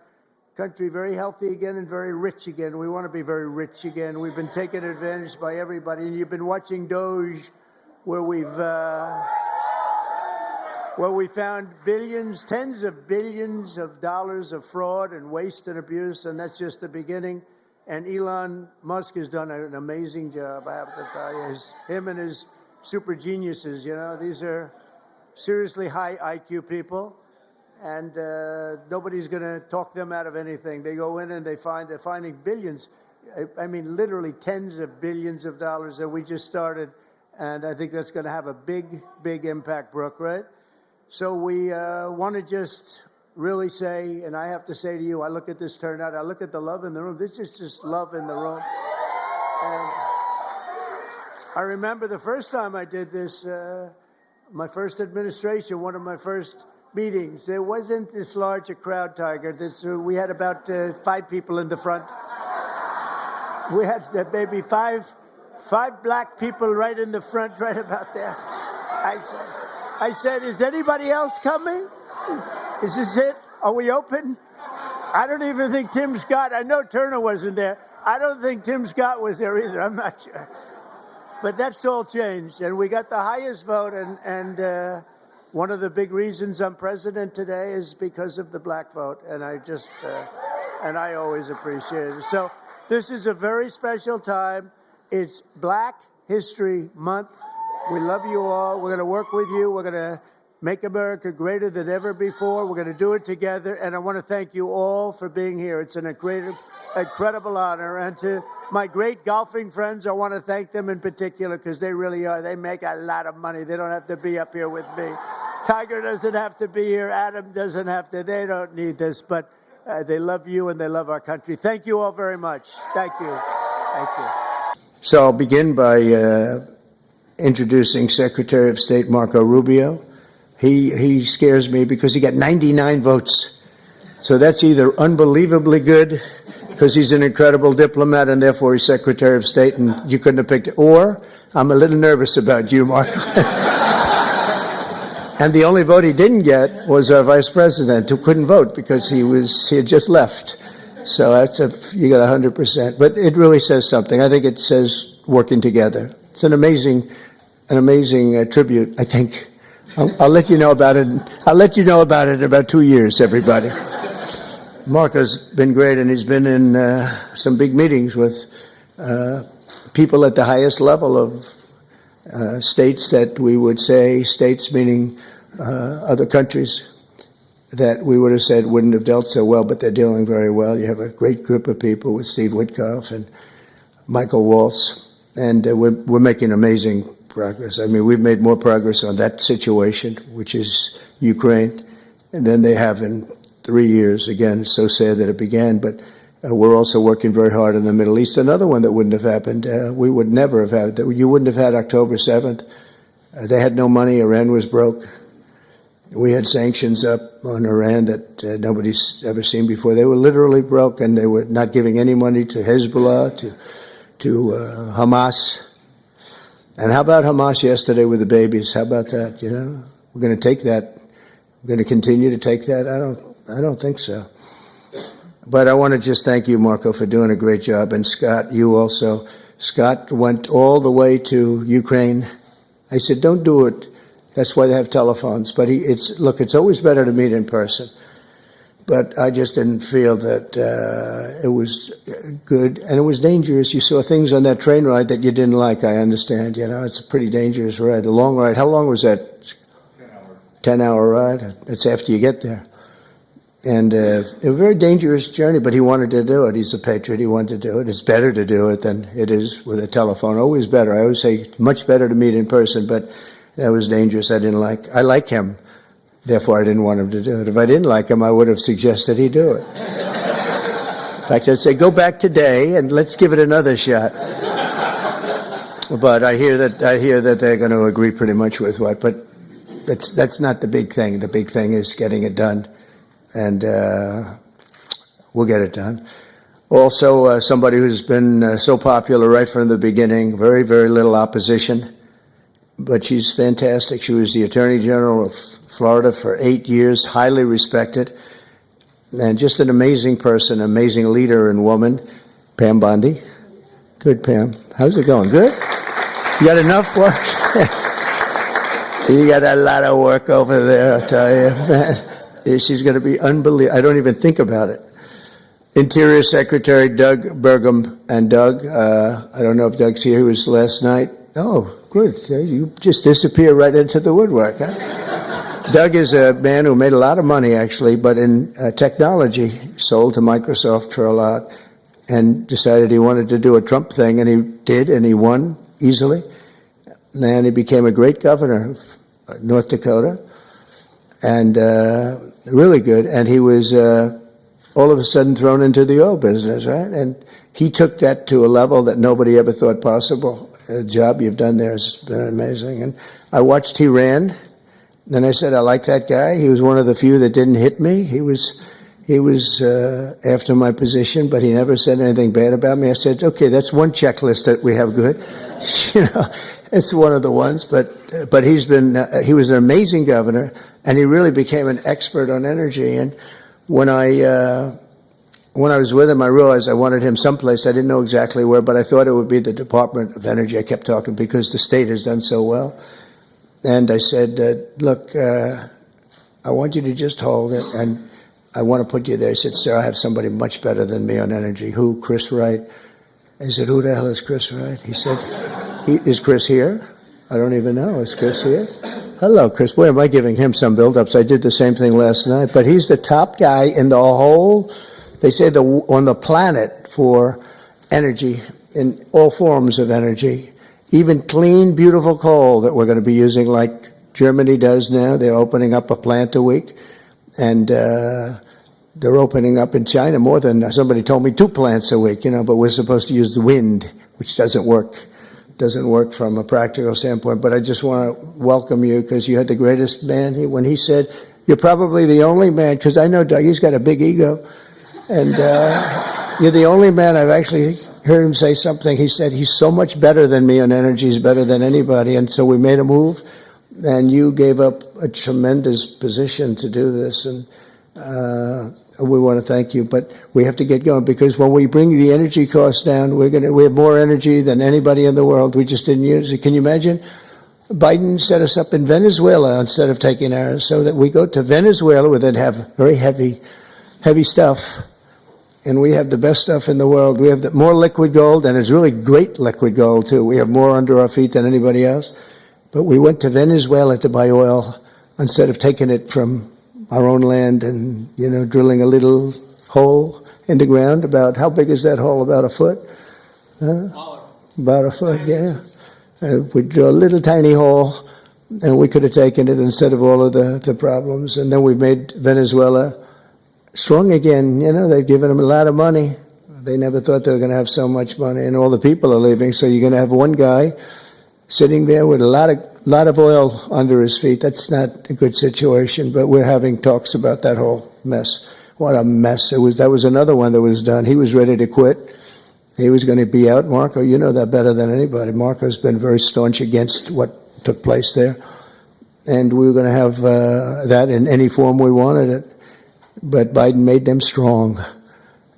country very healthy again and very rich again. We want to be very rich again. We've been taken advantage by everybody, and you've been watching Doge, where we found billions, tens of billions of dollars of fraud and waste and abuse, and that's just the beginning. And Elon Musk has done an amazing job, I have to tell you. Him and his super geniuses, you know, these are seriously high IQ people. And nobody's going to talk them out of anything. They go in and they're finding billions. I mean, literally tens of billions of dollars that we just started. And I think that's going to have a big, big impact, Brooke, right? So we want to just really say, and I have to say to you, I look at this turnout, I look at the love in the room. This is just love in the room. And I remember the first time I did this, my first administration, one of my first meetings, there wasn't this large a crowd, Tiger. We had about 5 people in the front. We had maybe five black people right in the front, right about there. I said, is anybody else coming? Is this it? Are we open? I don't even think Tim Scott, I know Turner wasn't there. I don't think Tim Scott was there either. I'm not sure. But that's all changed. And we got the highest vote. And one of the big reasons I'm president today is because of the black vote. And and I always appreciate it. So this is a very special time. It's Black History Month. We love you all. We're going to work with you. We're going to make America greater than ever before. We're going to do it together. And I want to thank you all for being here. It's an incredible honor. And to my great golfing friends, I want to thank them in particular because they really are. They make a lot of money. They don't have to be up here with me. Tiger doesn't have to be here. Adam doesn't have to. They don't need this. But they love you and they love our country. Thank you all very much. Thank you. Thank you. So I'll begin by introducing Secretary of State Marco Rubio. He scares me because he got 99 votes. So that's either unbelievably good because he's an incredible diplomat and therefore he's Secretary of State and you couldn't have picked it, or I'm a little nervous about you, Marco. And the only vote he didn't get was our Vice President, who couldn't vote because he had just left. So you got 100%. But it really says something. I think it says working together. It's an amazing tribute, I think. I'll let you know about it. I'll let you know about it in about 2 years, everybody. Marco's been great, and he's been in some big meetings with people at the highest level of states that we would say, states meaning other countries, that we would have said wouldn't have dealt so well, but they're dealing very well. You have a great group of people with Steve Witkoff and Michael Waltz, and we're making amazing progress. I mean, we've made more progress on that situation, which is Ukraine, than they have in 3 years. Again, it's so sad that it began, but we're also working very hard in the Middle East. Another one that wouldn't have happened, we would never have had, that you wouldn't have had October 7th. They had no money, Iran was broke. We had sanctions up on Iran that nobody's ever seen before. They were literally broke, and they were not giving any money to Hezbollah, to Hamas. And how about Hamas yesterday with the babies? How about that? You know, we're going to take that. We're going to continue to take that. I don't think so. But I want to just thank you, Marco, for doing a great job, and Scott, you also. Scott went all the way to Ukraine. I said, don't do it. That's why they have telephones. But it's always better to meet in person. But I just didn't feel that it was good, and it was dangerous. You saw things on that train ride that you didn't like, I understand. You know, it's a pretty dangerous ride, a long ride. How long was that? 10 hours. 10-hour ride? That's after you get there. And a very dangerous journey, but he wanted to do it. He's a patriot. He wanted to do it. It's better to do it than it is with a telephone. Always better. I always say it's much better to meet in person, but that was dangerous. I like him. Therefore, I didn't want him to do it. If I didn't like him, I would have suggested he do it. In fact, I'd say, go back today and let's give it another shot. But I hear that they're going to agree pretty much with what. But that's not the big thing. The big thing is getting it done, and we'll get it done. Also, somebody who's been so popular right from the beginning, very, very little opposition, but she's fantastic. She was the Attorney General of Florida for 8 years, highly respected, and just an amazing person, amazing leader and woman, Pam Bondi. Good, Pam. How's it going? Good? You got enough work? You got a lot of work over there, I'll tell you, man. She's going to be unbelievable. I don't even think about it. Interior Secretary Doug Burgum, and Doug, I don't know if Doug's here, he was last night. Oh, good. You just disappear right into the woodwork, huh? Doug is a man who made a lot of money, actually, but in technology, sold to Microsoft for a lot, and decided he wanted to do a Trump thing, and he did, and he won easily. And he became a great governor of North Dakota, and really good. And he was all of a sudden thrown into the oil business, right? And he took that to a level that nobody ever thought possible. The job you've done there has been amazing. And I watched he ran, and I said, I like that guy. He was one of the few that didn't hit me. He was after my position, but he never said anything bad about me. I said, okay, that's one checklist that we have good. You know, it's one of the ones, but he was an amazing governor, and he really became an expert on energy. And when I was with him, I realized I wanted him someplace. I didn't know exactly where, but I thought it would be the Department of Energy. I kept talking because the state has done so well. And I said, look, I want you to just hold it, and I want to put you there. He said, sir, I have somebody much better than me on energy. Who? Chris Wright. I said, who the hell is Chris Wright? He said, is Chris here? I don't even know. Is Chris here? Hello, Chris. Boy, am I giving him some build-ups. I did the same thing last night. But he's the top guy in the whole, they say, on the planet for energy, in all forms of energy. Even clean, beautiful coal that we're going to be using like Germany does now. They're opening up a plant a week. And they're opening up in China more than, somebody told me, 2 plants a week, you know, but we're supposed to use the wind, which doesn't work. Doesn't work from a practical standpoint. But I just want to welcome you because you had the greatest man. When he said, you're probably the only man, because I know Doug, he's got a big ego. And you're the only man I've actually heard him say something. He said, he's so much better than me on energy, he's better than anybody. And so we made a move, and you gave up a tremendous position to do this. And we want to thank you, but we have to get going because when we bring the energy costs down, we have more energy than anybody in the world. We just didn't use it. Can you imagine? Biden set us up in Venezuela instead of taking ours, so that we go to Venezuela where they'd have very heavy stuff, and we have the best stuff in the world. We have more liquid gold, and it's really great liquid gold too. We have more under our feet than anybody else. But we went to Venezuela to buy oil instead of taking it from our own land and, you know, drilling a little hole in the ground. About, how big is that hole? About a foot? About a foot, yeah. We drill a little tiny hole, and we could have taken it instead of all of the problems. And then we made Venezuela strong again. You know, they've given them a lot of money. They never thought they were going to have so much money, and all the people are leaving. So you're going to have one guy sitting there with a lot of oil under his feet. That's not a good situation, but we're having talks about that whole mess. What a mess it was. That was another one that was done. He was ready to quit. He was going to be out. Marco, you know that better than anybody. Marco's been very staunch against what took place there. And we were going to have that in any form we wanted it. But Biden made them strong.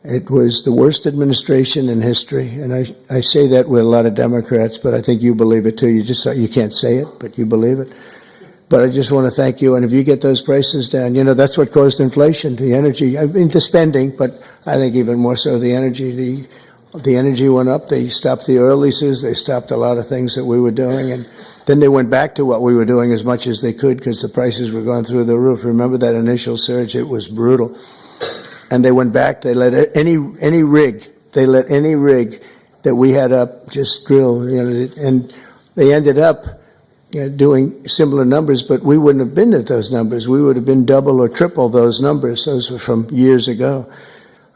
It was the worst administration in history, and I say that with a lot of Democrats, but I think you believe it too. You can't say it, but you believe it. But I just want to thank you, and if you get those prices down, you know, that's what caused inflation, the energy. I mean, the spending, but I think even more so the energy. The energy went up. They stopped the oil leases. They stopped a lot of things that we were doing, and then they went back to what we were doing as much as they could because the prices were going through the roof. Remember that initial surge? It was brutal. And they went back. They let any rig. They let any rig that we had up just drill. You know, and they ended up doing similar numbers, but we wouldn't have been at those numbers. We would have been double or triple those numbers. Those were from years ago.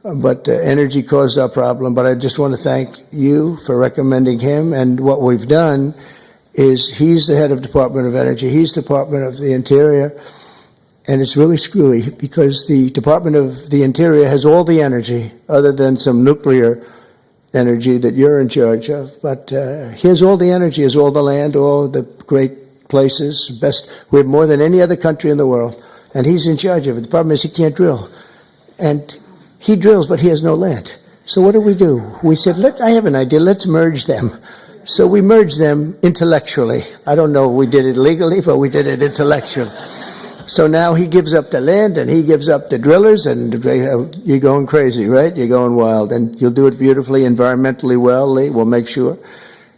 but energy caused our problem. But I just want to thank you for recommending him. And what we've done is he's the head of Department of Energy, he's Department of the Interior, and it's really screwy because the Department of the Interior has all the energy other than some nuclear energy that you're in charge of. But he has all the energy, has all the land, all the great places, best. We have more than any other country in the world, and he's in charge of it. The problem is he can't drill. And he drills, but he has no land. So what do? We said, I have an idea, let's merge them. So we merged them intellectually. I don't know if we did it legally, but we did it intellectually. So now he gives up the land and he gives up the drillers, and you're going crazy, right? You're going wild, and you'll do it beautifully, environmentally well, Lee, we'll make sure.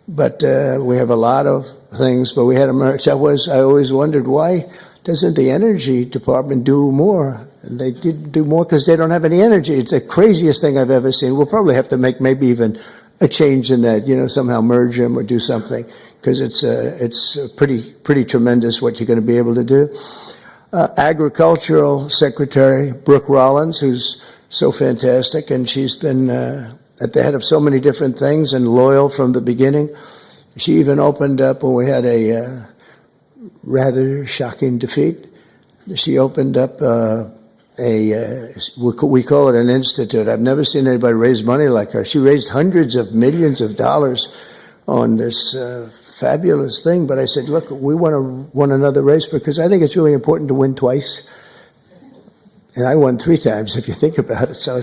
But we have a lot of things, but we had a merge. I always wondered, why doesn't the Energy Department do more? And they didn't do more because they don't have any energy. It's the craziest thing I've ever seen. We'll probably have to make maybe even a change in that, somehow merge them or do something, because it's pretty tremendous what you're going to be able to do. Agricultural Secretary Brooke Rollins, who's so fantastic, and she's been at the head of so many different things and loyal from the beginning. She even opened up when we had a rather shocking defeat. She opened up we call it an institute. I've never seen anybody raise money like her. She raised hundreds of millions of dollars on this fabulous thing. But I said, look, we want to win another race because I think it's really important to win twice. And I won 3 times, if you think about it. So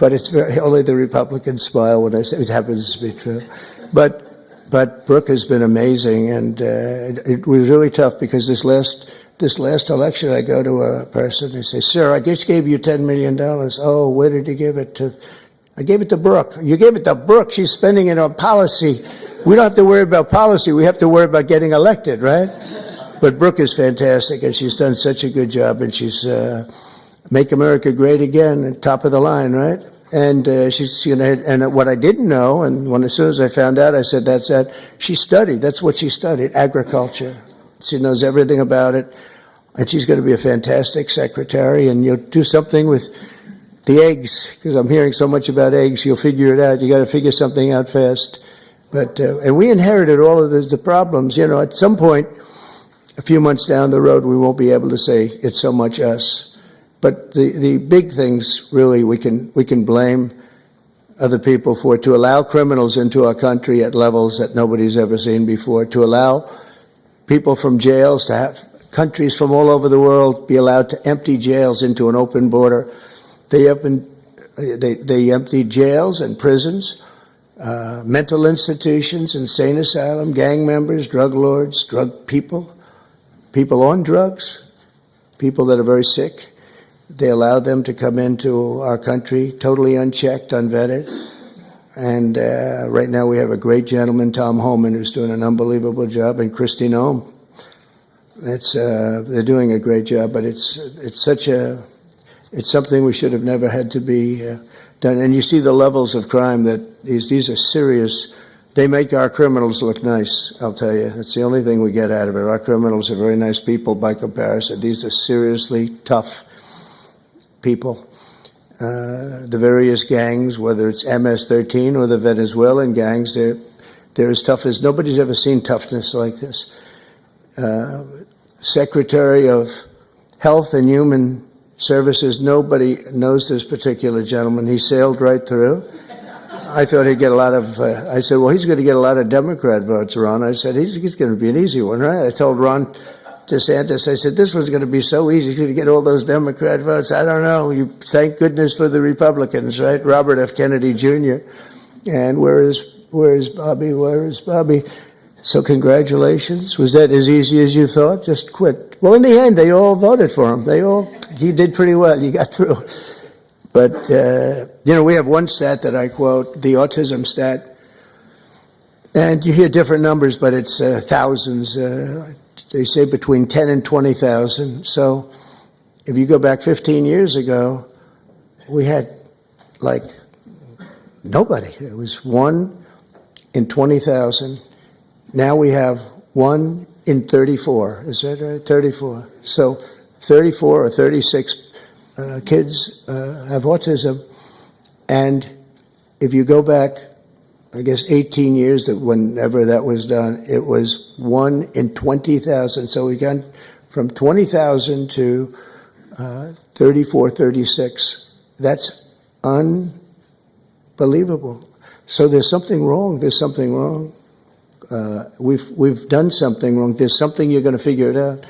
but it's only the Republicans smile when I say it happens to be true. But Brooke has been amazing, and it was really tough because this last election, I go to a person and say, sir, I just gave you $10 million. Oh, where did you give it to? I gave it to Brooke. You gave it to Brooke. She's spending it on policy. We don't have to worry about policy. We have to worry about getting elected, right? But Brooke is fantastic, and she's done such a good job, and she's Make America Great Again, top of the line, right? And she's going to, and what I didn't know, and as soon as I found out, I said, that's that. She studied, that's what she studied, agriculture. She knows everything about it, and she's going to be a fantastic secretary, and you'll do something with the eggs, because I'm hearing so much about eggs, you'll figure it out. You got to figure something out fast. But, and we inherited all of the problems. At some point, a few months down the road, we won't be able to say it's so much us. But the big things, really, we can blame other people for, to allow criminals into our country at levels that nobody's ever seen before, to allow people from jails, to have countries from all over the world be allowed to empty jails into an open border. They emptied jails and prisons, mental institutions, insane asylum, gang members, drug lords, drug people on drugs, people that are very sick. They allowed them to come into our country totally unchecked, unvetted. And right now we have a great gentleman, Tom Homan, who's doing an unbelievable job, and Christy Noem. They're doing a great job, but it's something we should have never had to be done. And you see the levels of crime that these are serious. They make our criminals look nice, I'll tell you. That's the only thing we get out of it. Our criminals are very nice people by comparison. These are seriously tough people. The various gangs, whether it's MS-13 or the Venezuelan gangs, they're as tough as nobody's ever seen toughness like this. Secretary of Health and Human Services, nobody knows this particular gentleman. He sailed right through. I thought he'd get a lot of, I said, well, he's going to get a lot of Democrat votes, Ron. I said, he's going to be an easy one, right? I told Ron DeSantis, I said, this one's going to be so easy. He's going to get all those Democrat votes. I don't know. You thank goodness for the Republicans, right? Robert F. Kennedy Jr. And where is Bobby? Where is Bobby? So congratulations. Was that as easy as you thought? Just quit. Well, in the end, they all voted for him. He did pretty well. You got through. But, we have one stat that I quote, the autism stat. And you hear different numbers, but it's thousands. They say between 10 and 20,000. So if you go back 15 years ago, we had like nobody. It was 1 in 20,000. Now we have 1 in 34. Is that right? 34. So 34 or 36 kids have autism. And if you go back, I guess 18 years, that whenever that was done, it was 1 in 20,000. So we got from 20,000 to 34, 36. That's unbelievable. So there's something wrong. There's something wrong. We've done something wrong. There's something, you're going to figure it out.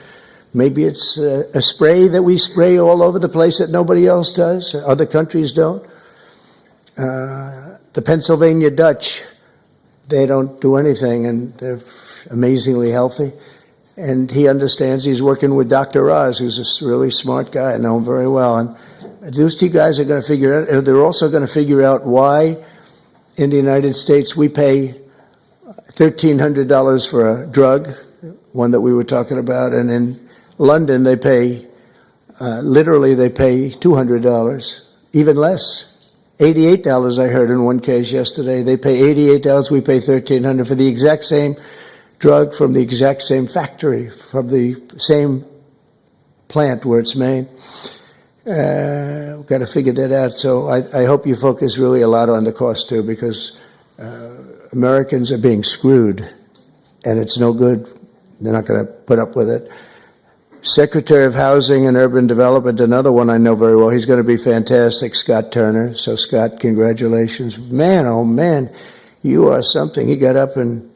Maybe it's a spray that we spray all over the place that nobody else does. Other countries don't. The Pennsylvania Dutch, they don't do anything, and they're amazingly healthy. And he understands. He's working with Dr. Oz, who's a really smart guy. I know him very well. And those two guys are going to figure it out. They're also going to figure out why in the United States we pay $1,300 for a drug, one that we were talking about, and in London they pay, literally they pay $200, even less. $88 I heard in one case yesterday. They pay $88, we pay $1,300 for the exact same drug from the exact same factory, from the same plant where it's made. We've got to figure that out. So I hope you focus really a lot on the cost too, because Americans are being screwed, and it's no good. They're not going to put up with it. Secretary of Housing and Urban Development, another one I know very well. He's going to be fantastic, Scott Turner. So, Scott, congratulations. Man, oh, man, you are something. He got up and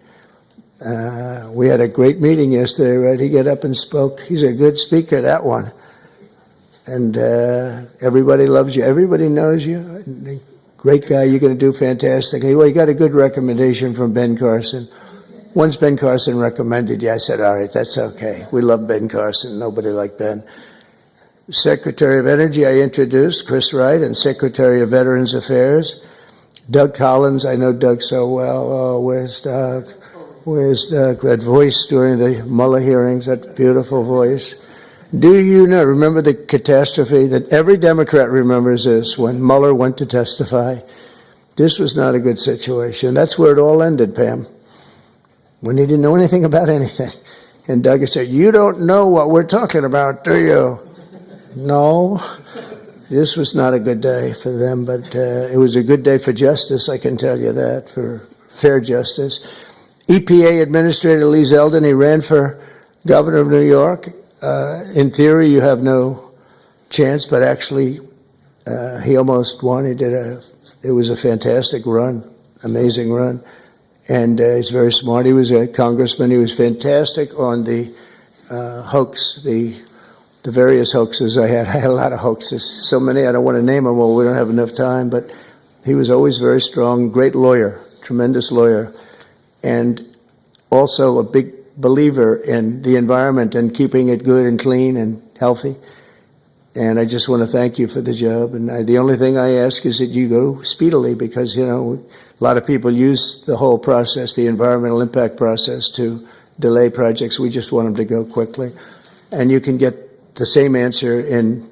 we had a great meeting yesterday, right? He got up and spoke. He's a good speaker, that one. And everybody loves you. Everybody knows you. Great guy. You're going to do fantastic. Well, you got a good recommendation from Ben Carson. Once Ben Carson recommended you, I said, all right, that's okay. We love Ben Carson. Nobody like Ben. Secretary of Energy, I introduced, Chris Wright, and Secretary of Veterans Affairs, Doug Collins. I know Doug so well. Oh, where's Doug? Where's Doug? That voice during the Mueller hearings, that beautiful voice. Do you know, remember the catastrophe that every Democrat remembers this, when Mueller went to testify? This was not a good situation. That's where it all ended, Pam, when he didn't know anything about anything. And Doug said, you don't know what we're talking about, do you? No. This was not a good day for them, but it was a good day for justice, I can tell you that, for fair justice. EPA Administrator Lee Zeldin, he ran for governor of New York. In theory, you have no chance, but actually, he almost won. It was a fantastic run, amazing run. And he's very smart. He was a congressman. He was fantastic on the hoax, the various hoaxes I had. I had a lot of hoaxes, so many I don't want to name them all. We don't have enough time, but he was always very strong, great lawyer, tremendous lawyer, and also a big believer in the environment and keeping it good and clean and healthy. And I just want to thank you for the job. And the only thing I ask is that you go speedily, because, you know, a lot of people use the whole process, the environmental impact process, to delay projects. We just want them to go quickly. And you can get the same answer in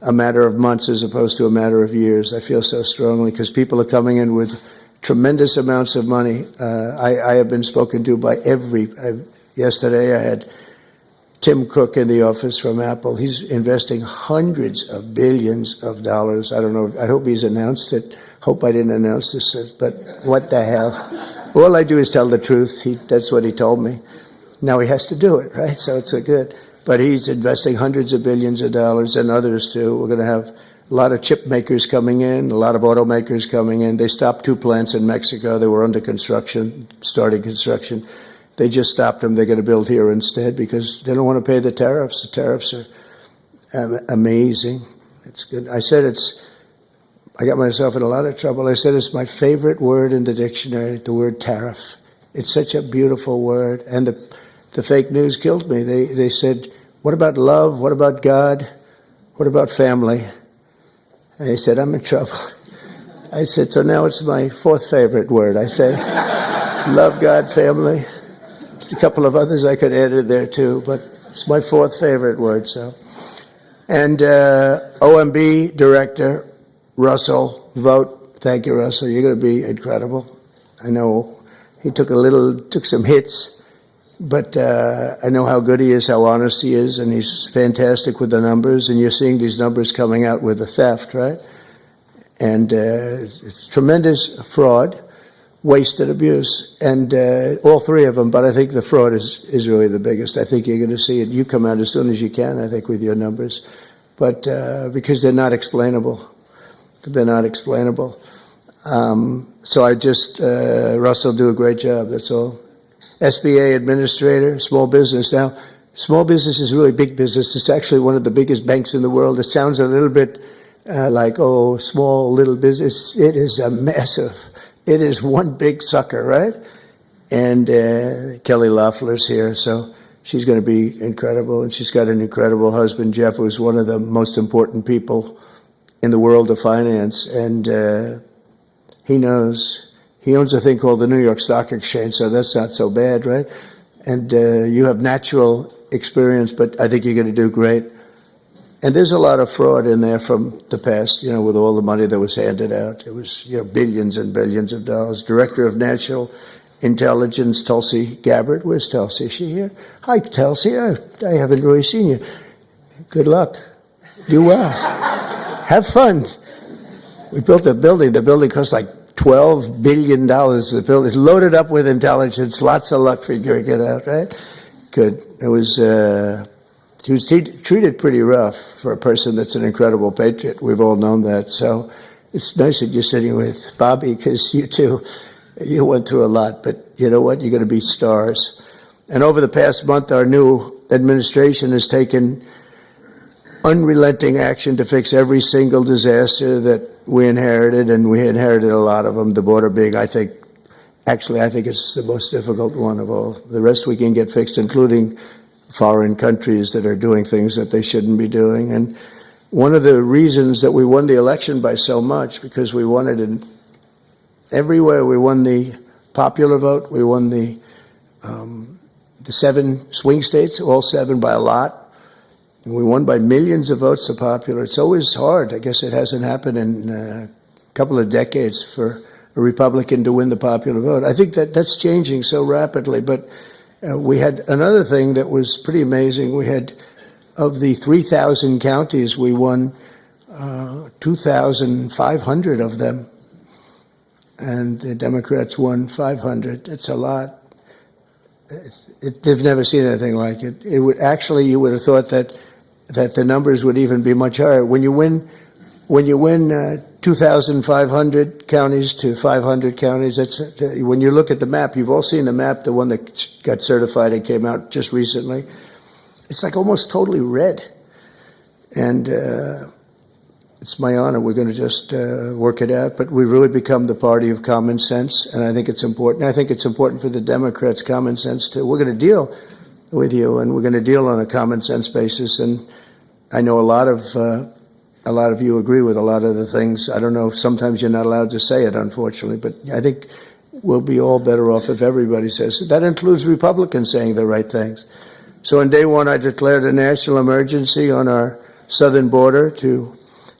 a matter of months as opposed to a matter of years. I feel so strongly, because people are coming in with tremendous amounts of money. I have been spoken to by yesterday I had Tim Cook in the office from Apple. He's investing hundreds of billions of dollars. I don't know. I hope he's announced it. Hope I didn't announce this, but what the hell? All I do is tell the truth. That's what he told me. Now he has to do it, right? So it's a good. But he's investing hundreds of billions of dollars, and others too. We're going to have a lot of chip makers coming in, a lot of automakers coming in. They stopped 2 plants in Mexico. They were under construction, starting construction. They just stopped them. They're going to build here instead because they don't want to pay the tariffs. The tariffs are amazing. It's good. I got myself in a lot of trouble. I said it's my favorite word in the dictionary, the word tariff. It's such a beautiful word. And the fake news killed me. They said, what about love? What about God? What about family? And I said, I'm in trouble. I said, so now it's my 4th favorite word. I say, love, God, family. A couple of others I could add in there too, but it's my 4th favorite word. So, and OMB Director Russell Vogt, thank you, Russell. You're going to be incredible. I know he took some hits, but I know how good he is, how honest he is, and he's fantastic with the numbers. And you're seeing these numbers coming out with the theft, right? And it's tremendous fraud, waste, and abuse. And all three of them, but I think the fraud is really the biggest. I think you're going to see it. You come out as soon as you can, I think, with your numbers. But because they're not explainable. They're not explainable. So I just, Russ will do a great job, that's all. SBA administrator, small business. Now, small business is really big business. It's actually one of the biggest banks in the world. It sounds a little bit like, oh, small, little business. It is a massive, it is one big sucker, right? And Kelly Loeffler's here, so she's going to be incredible. And she's got an incredible husband, Jeff, who's one of the most important people in the world of finance. And he knows. He owns a thing called the New York Stock Exchange, so that's not so bad, right? And you have natural experience, but I think you're going to do great. And there's a lot of fraud in there from the past, you know, with all the money that was handed out. It was, you know, billions and billions of dollars. Director of National Intelligence, Tulsi Gabbard. Where's Tulsi? Is she here? Hi, Tulsi. I haven't really seen you. Good luck. Do well. Have fun. We built a building. The building cost like $12 billion. The building is loaded up with intelligence. Lots of luck figuring it out, right? Good. It was, he was treated pretty rough for a person that's an incredible patriot. We've all known that. So it's nice that you're sitting with Bobby, because you too, you went through a lot. But you know what? You're going to be stars. And over the past month, our new administration has taken unrelenting action to fix every single disaster that we inherited, and we inherited a lot of them, the border being, I think it's the most difficult one of all. The rest we can get fixed, including foreign countries that are doing things that they shouldn't be doing. And one of the reasons that we won the election by so much, because we won it in everywhere. We won the popular vote. We won the 7 swing states, all 7 by a lot. And we won by millions of votes to popular. It's always hard. I guess it hasn't happened in a couple of decades for a Republican to win the popular vote. I think that that's changing so rapidly. But we had another thing that was pretty amazing. We had, of the 3,000 counties, we won 2,500 of them. And the Democrats won 500. It's a lot. They've never seen anything like it. It would actually, you would have thought that the numbers would even be much higher. When you win 2,500 counties to 500 counties, that's, when you look at the map, you've all seen the map, the one that got certified and came out just recently. It's like almost totally red. And it's my honor. We're going to just work it out. But we've really become the party of common sense, and I think it's important. I think it's important for the Democrats' common sense too. We're going to deal with you, and we're going to deal on a common sense basis. And I know a lot of you agree with a lot of the things. I don't know. Sometimes you're not allowed to say it, unfortunately. But I think we'll be all better off if everybody says it. That includes Republicans saying the right things. So on day one, I declared a national emergency on our southern border to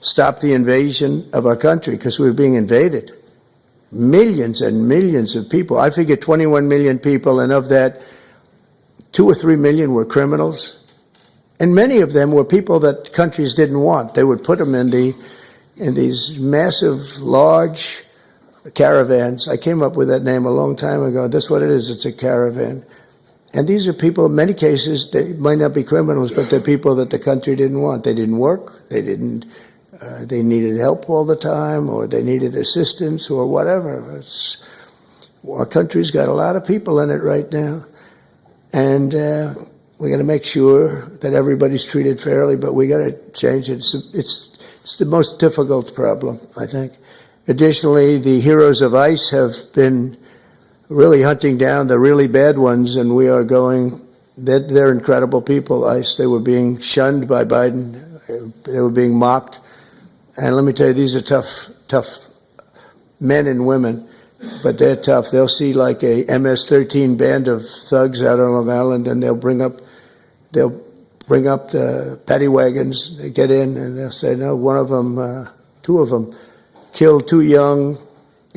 stop the invasion of our country, because we were being invaded. Millions and millions of people. I figure 21 million people, and of that, 2 or 3 million were criminals. And many of them were people that countries didn't want. They would put them in these massive, large caravans. I came up with that name a long time ago. That's what it is. It's a caravan. And these are people, in many cases, they might not be criminals, but they're people that the country didn't want. They didn't work. They needed help all the time, or they needed assistance, or whatever. Our country's got a lot of people in it right now. And we're going to make sure that everybody's treated fairly, but we got to change it. It's the most difficult problem, I think. Additionally, the heroes of ICE have been really hunting down the really bad ones, and we are going. They're incredible people. ICE. They were being shunned by Biden. They were being mocked. And let me tell you, these are tough men and women. But they're tough. They'll see like a MS-13 band of thugs out on Long Island, and they'll bring up the paddy wagons. They get in, and they'll say, no, one of them, 2 of them, killed 2 young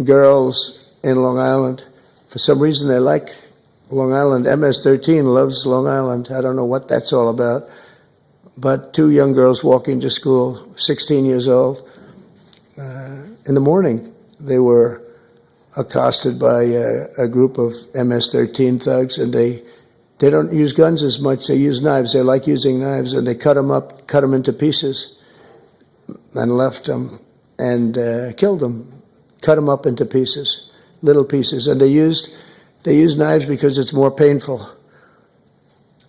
girls in Long Island. For some reason, they like Long Island. MS-13 loves Long Island. I don't know what that's all about. But 2 young girls walking to school, 16 years old. in the morning, they were accosted by a group of MS-13 thugs, and they don't use guns as much. They use knives. They like using knives, and they cut them up, cut them into pieces, and left them and killed them, cut them up into pieces, little pieces. And they used knives because it's more painful.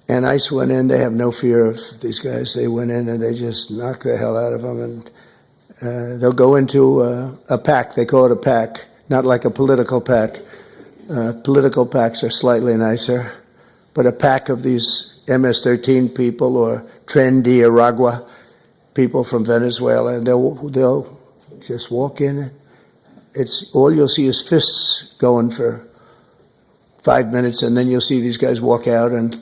And ICE went in. They have no fear of these guys. They went in and they just knocked the hell out of them. And they'll go into a pack. They call it a pack, not like a political pack. Political packs are slightly nicer. But a pack of these MS-13 people or Tren de Aragua people from Venezuela, and they'll just walk in. It's all you'll see is fists going for 5 minutes, and then you'll see these guys walk out, and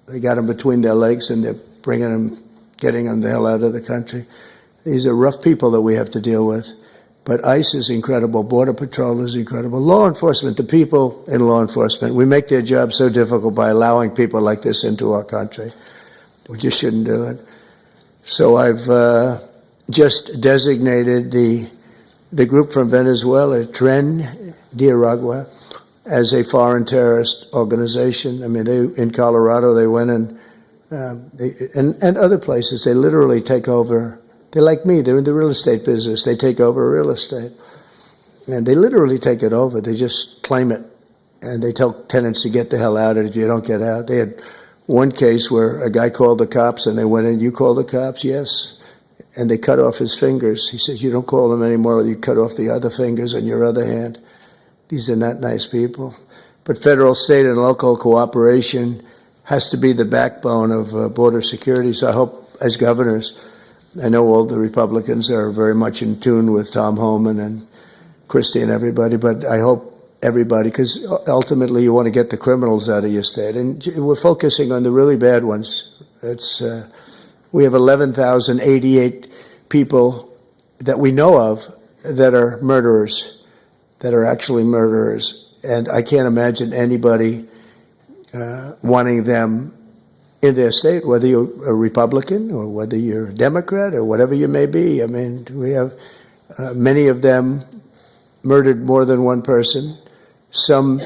they got them between their legs, and they're bringing them, getting them the hell out of the country. These are rough people that we have to deal with. But ICE is incredible. Border Patrol is incredible. Law enforcement, the people in law enforcement, we make their job so difficult by allowing people like this into our country. We just shouldn't do it. So I've just designated the group from Venezuela, Tren de Aragua, as a foreign terrorist organization. I mean, in Colorado, they went and other places, they literally take over. They're like me. They're in the real estate business. They take over real estate. And they literally take it over. They just claim it. And they tell tenants to get the hell out if you don't get out. They had one case where a guy called the cops, and they went in, "You call the cops?" "Yes." And they cut off his fingers. He says, "You don't call them anymore. You cut off the other fingers on your other hand." These are not nice people. But federal, state, and local cooperation has to be the backbone of border security. So I hope, as governors, I know all the Republicans are very much in tune with Tom Homan and Christie and everybody, but I hope everybody, because ultimately you want to get the criminals out of your state. And we're focusing on the really bad ones. We have 11,088 people that we know of that are murderers, that are actually murderers. And I can't imagine anybody wanting them in their state, whether you're a Republican or whether you're a Democrat or whatever you may be. I mean, we have many of them murdered more than one person, some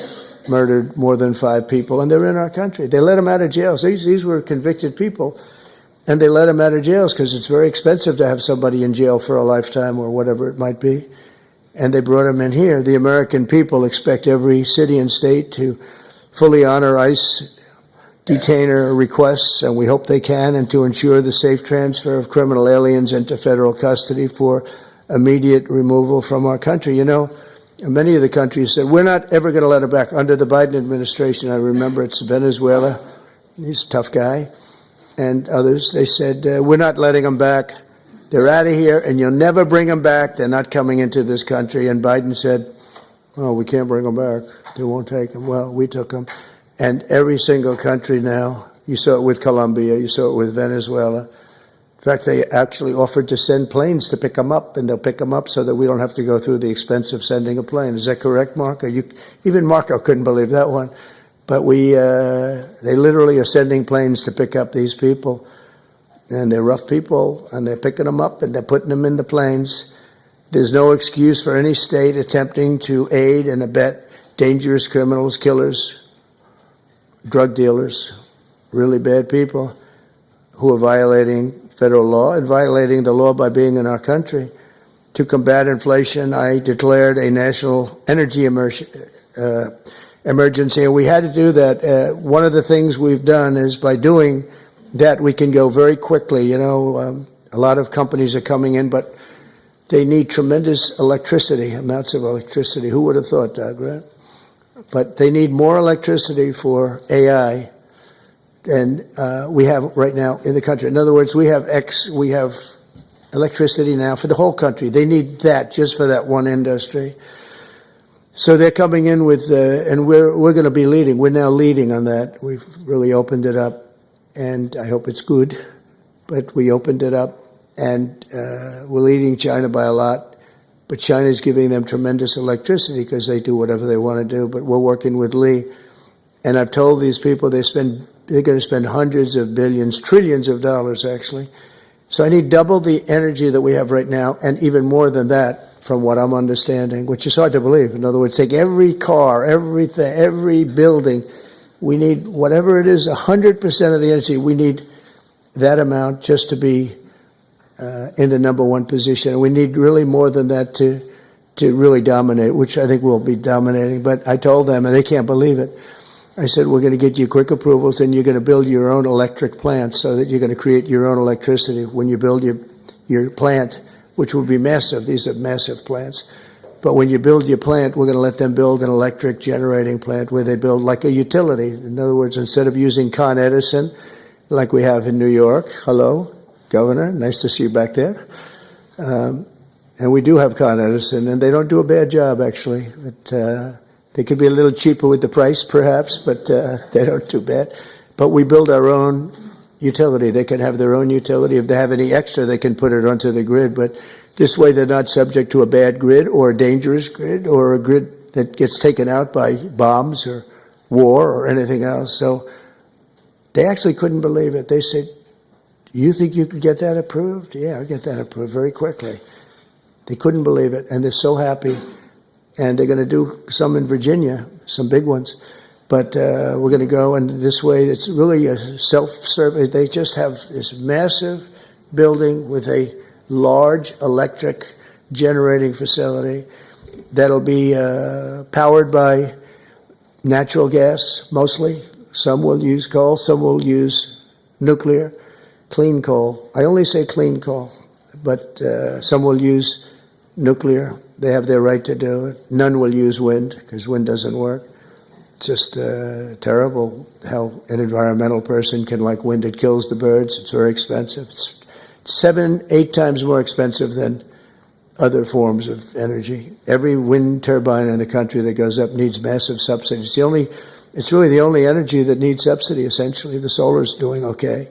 murdered more than 5 people, and they're in our country. They let them out of jails. These were convicted people, and they let them out of jails because it's very expensive to have somebody in jail for a lifetime or whatever it might be. And they brought them in here. The American people expect every city and state to fully honor ICE detainer requests, and we hope they can, and to ensure the safe transfer of criminal aliens into federal custody for immediate removal from our country. You know, many of the countries said, "We're not ever going to let them back." Under the Biden administration, I remember it's Venezuela, he's a tough guy, and others, they said, "We're not letting them back. They're out of here, and you'll never bring them back. They're not coming into this country." And Biden said, "Oh, we can't bring them back. They won't take them." Well, we took them. And every single country now, you saw it with Colombia, you saw it with Venezuela. In fact, they actually offered to send planes to pick them up, and they'll pick them up so that we don't have to go through the expense of sending a plane. Is that correct, Marco? Even Marco couldn't believe that one. But they literally are sending planes to pick up these people. And they're rough people, and they're picking them up, and they're putting them in the planes. There's no excuse for any state attempting to aid and abet dangerous criminals, killers, drug dealers, really bad people who are violating federal law and violating the law by being in our country. To combat inflation, I declared a national energy emergency, and we had to do that. One of the things we've done is by doing that, we can go very quickly. You know, a lot of companies are coming in, but they need tremendous electricity, amounts of electricity. Who would have thought, Doug, right? But they need more electricity for AI than we have right now in the country. In other words, we have electricity now for the whole country. They need that just for that one industry. So they're coming in with, and we're going to be leading. We're now leading on that. We've really opened it up, and I hope it's good. But we opened it up, and we're leading China by a lot. But China's giving them tremendous electricity because they do whatever they want to do. But we're working with Lee. And I've told these people they're going to spend hundreds of billions, trillions of dollars, actually. So I need double the energy that we have right now, and even more than that, from what I'm understanding, which is hard to believe. In other words, take every car, everything, every building. We need, whatever it is, 100% of the energy, we need that amount just to be in the number one position. And we need really more than that to really dominate, which I think we'll be dominating. But I told them, and they can't believe it, I said, we're going to get you quick approvals, and you're going to build your own electric plants so that you're going to create your own electricity when you build your plant, which will be massive. These are massive plants. But when you build your plant, we're going to let them build an electric generating plant where they build like a utility. In other words, instead of using Con Edison, like we have in New York, hello, Governor, nice to see you back there. And we do have Con Edison, and they don't do a bad job, actually. But, they could be a little cheaper with the price, perhaps, but they don't do bad. But we build our own utility. They can have their own utility. If they have any extra, they can put it onto the grid. But this way, they're not subject to a bad grid or a dangerous grid or a grid that gets taken out by bombs or war or anything else. So they actually couldn't believe it. They said, you think you could get that approved? Yeah, I'll get that approved very quickly. They couldn't believe it, and they're so happy. And they're going to do some in Virginia, some big ones. But we're going to go, and this way, it's really a self-service. They just have this massive building with a large electric generating facility that'll be powered by natural gas, mostly. Some will use coal, some will use nuclear, clean coal. I only say clean coal, but some will use nuclear. They have their right to do it. None will use wind, because wind doesn't work. It's just terrible how an environmental person can like wind. It kills the birds. It's very expensive. It's 7-8 times more expensive than other forms of energy. Every wind turbine in the country that goes up needs massive subsidies. It's really the only energy that needs subsidy, essentially. The solar's doing okay.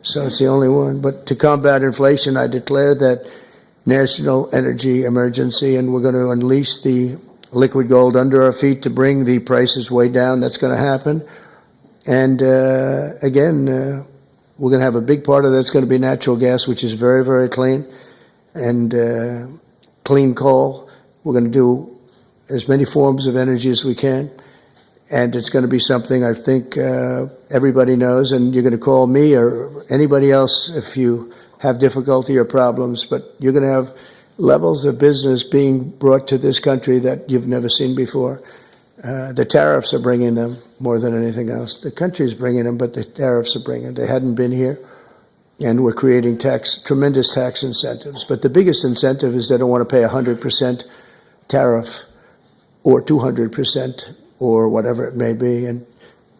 So it's the only one. But to combat inflation, I declared that national energy emergency, and we're going to unleash the liquid gold under our feet to bring the prices way down. That's going to happen. And again, we're going to have a big part of that's going to be natural gas, which is very, very clean, and clean coal. We're going to do as many forms of energy as we can. And it's going to be something I think everybody knows, and you're going to call me or anybody else if you have difficulty or problems, but you're going to have levels of business being brought to this country that you've never seen before. The tariffs are bringing them more than anything else. The country's bringing them, but the tariffs are bringing them. They hadn't been here, and we're creating tremendous tax incentives. But the biggest incentive is they don't want to pay 100% tariff or 200% or whatever it may be. And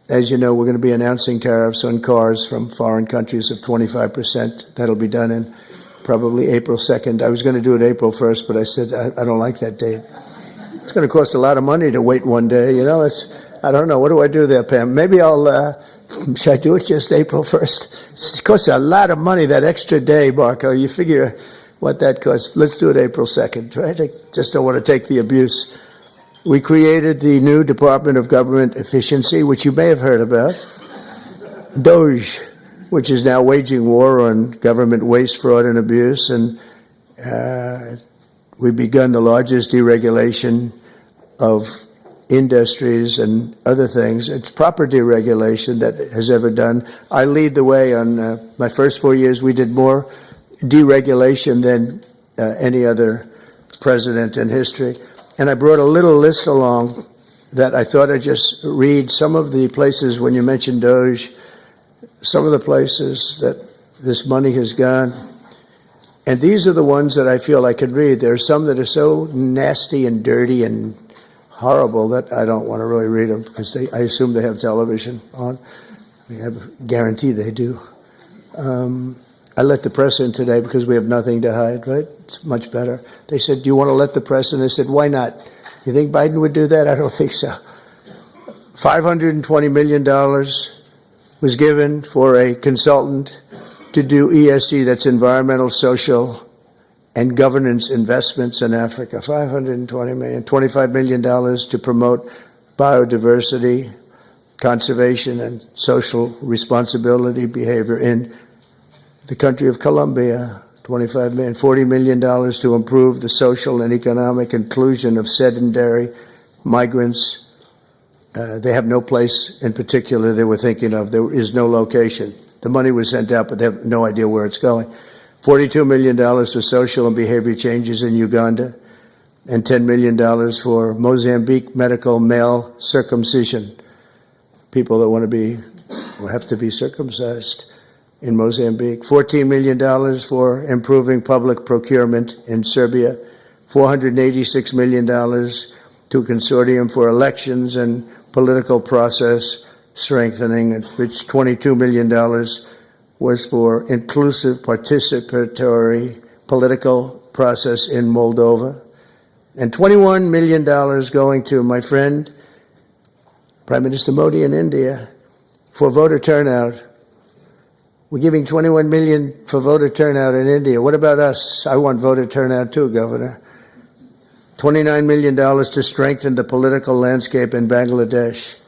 as you know, we're going to be announcing tariffs on cars from foreign countries of 25%. That'll be done in probably April 2nd. I was going to do it April 1st, but I said I don't like that date. It's going to cost a lot of money to wait one day. You know, I don't know. What do I do there, Pam? Maybe should I do it just April 1st? It costs a lot of money, that extra day, Marco. You figure what that costs. Let's do it April 2nd, right? I just don't want to take the abuse. We created the new Department of Government Efficiency, which you may have heard about, DOGE, which is now waging war on government waste, fraud, and abuse. And we've begun the largest deregulation of industries and other things. It's proper deregulation that has ever done. I lead the way. On my first 4 years, we did more deregulation than any other president in history. And I brought a little list along that I thought I'd just read some of the places when you mentioned DOGE, some of the places that this money has gone. And these are the ones that I feel I could read. There are some that are so nasty and dirty and horrible that I don't want to really read them, because I assume they have television on. I have guarantee they do. I let the press in today because we have nothing to hide, right? It's much better. They said, do you want to let the press in? I said, why not? You think Biden would do that? I don't think so. $520 million was given for a consultant to do ESG, that's environmental, social, and governance investments in Africa. $520 million, $25 million to promote biodiversity, conservation, and social responsibility behavior in the country of Colombia. 25 million, $40 million to improve the social and economic inclusion of sedentary migrants. They have no place in particular they were thinking of. There is no location. The money was sent out, but they have no idea where it's going. $42 million for social and behavior changes in Uganda, and $10 million for Mozambique medical male circumcision. People that want to be, or have to be circumcised in Mozambique. $14 million for improving public procurement in Serbia. $486 million to a consortium for elections and political process strengthening, which $22 million was for inclusive participatory political process in Moldova. And $21 million going to my friend, Prime Minister Modi in India, for voter turnout. We're giving $21 million for voter turnout in India. What about us? I want voter turnout too, Governor. $29 million to strengthen the political landscape in Bangladesh.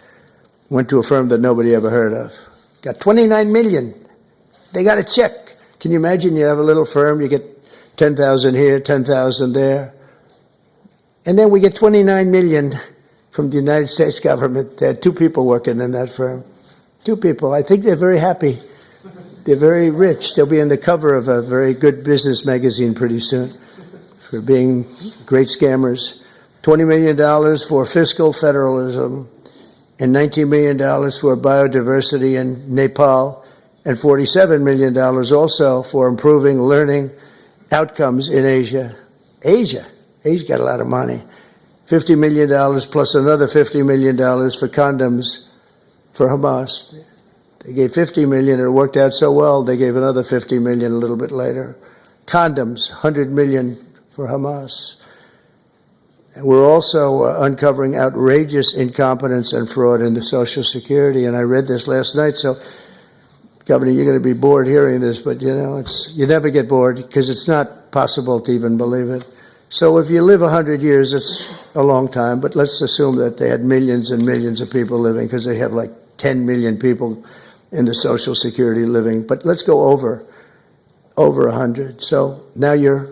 Went to a firm that nobody ever heard of. Got $29 million. They got a check. Can you imagine you have a little firm, you get 10,000 here, 10,000 there. And then we get $29 million from the United States government. There are 2 people working in that firm. 2 people. I think they're very happy. They're very rich. They'll be on the cover of a very good business magazine pretty soon for being great scammers. $20 million for fiscal federalism, and $19 million for biodiversity in Nepal, and $47 million also for improving learning outcomes in Asia. Asia got a lot of money. $50 million plus another $50 million for condoms for Hamas. They gave $50 million, and it worked out so well, they gave another $50 million a little bit later. Condoms, $100 million for Hamas. And we're also uncovering outrageous incompetence and fraud in the Social Security, and I read this last night, so Governor, you're going to be bored hearing this, but you know, you never get bored because it's not possible to even believe it. So if you live 100 years, it's a long time, but let's assume that they had millions and millions of people living, because they have like 10 million people in the Social Security living. But let's go over 100. So now you're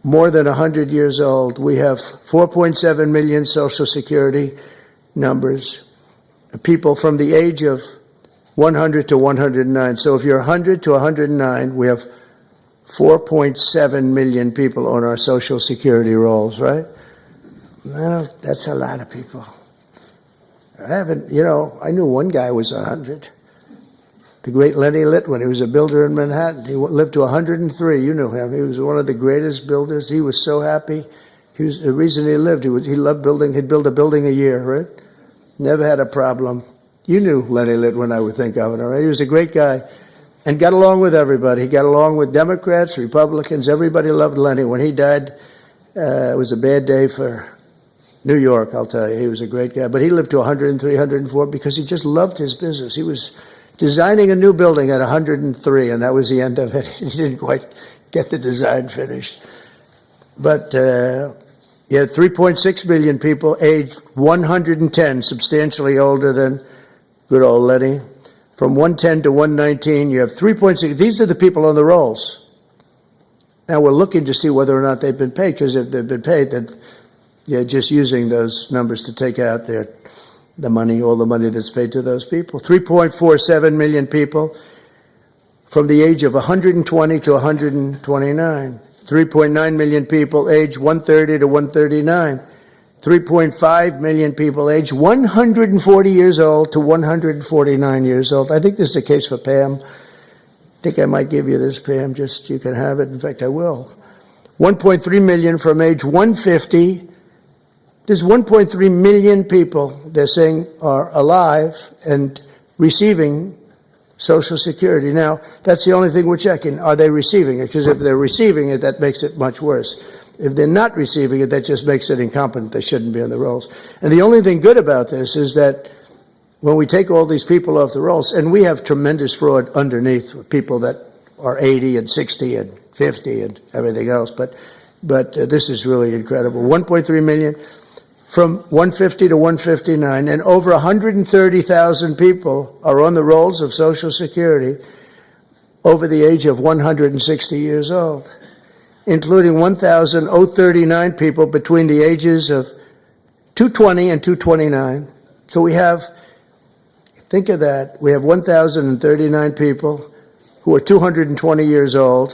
more than 100 years old. We have 4.7 million Social Security numbers, people from the age of 100 to 109. So if you're 100 to 109, we have 4.7 million people on our Social Security rolls, right? Well, that's a lot of people. I knew one guy was 100. The great Lenny Litwin, he was a builder in Manhattan. He lived to 103. You knew him. He was one of the greatest builders. He was so happy. The reason he lived, he loved building. He'd build a building a year, right? Never had a problem. You knew Lenny Litwin, I would think, Governor, right? He was a great guy and got along with everybody. He got along with Democrats, Republicans. Everybody loved Lenny. When he died, it was a bad day for New York, I'll tell you. He was a great guy. But he lived to 103, 104 because he just loved his business. He was designing a new building at 103, and that was the end of it. He didn't quite get the design finished. But you had 3.6 million people aged 110, substantially older than good old Lenny. From 110 to 119, you have 3.6. These are the people on the rolls. Now we're looking to see whether or not they've been paid, because if they've been paid, then you're just using those numbers to take out the money, all the money that's paid to those people. 3.47 million people from the age of 120 to 129. 3.9 million people age 130 to 139. 3.5 million people age 140 years old to 149 years old. I think this is the case for Pam. I think I might give you this, Pam, just you can have it. In fact, I will. 1.3 million from age 150. There's 1.3 million people, they're saying, are alive and receiving Social Security. Now, that's the only thing we're checking. Are they receiving it? Because if they're receiving it, that makes it much worse. If they're not receiving it, that just makes it incompetent. They shouldn't be on the rolls. And the only thing good about this is that when we take all these people off the rolls, and we have tremendous fraud underneath, with people that are 80 and 60 and 50 and everything else, but this is really incredible. 1.3 million from 150 to 159, and over 130,000 people are on the rolls of Social Security. over the age of 160 years old, including 1,039 people between the ages of 220 and 229. So we have, think of that, we have 1,039 people who are 220 years old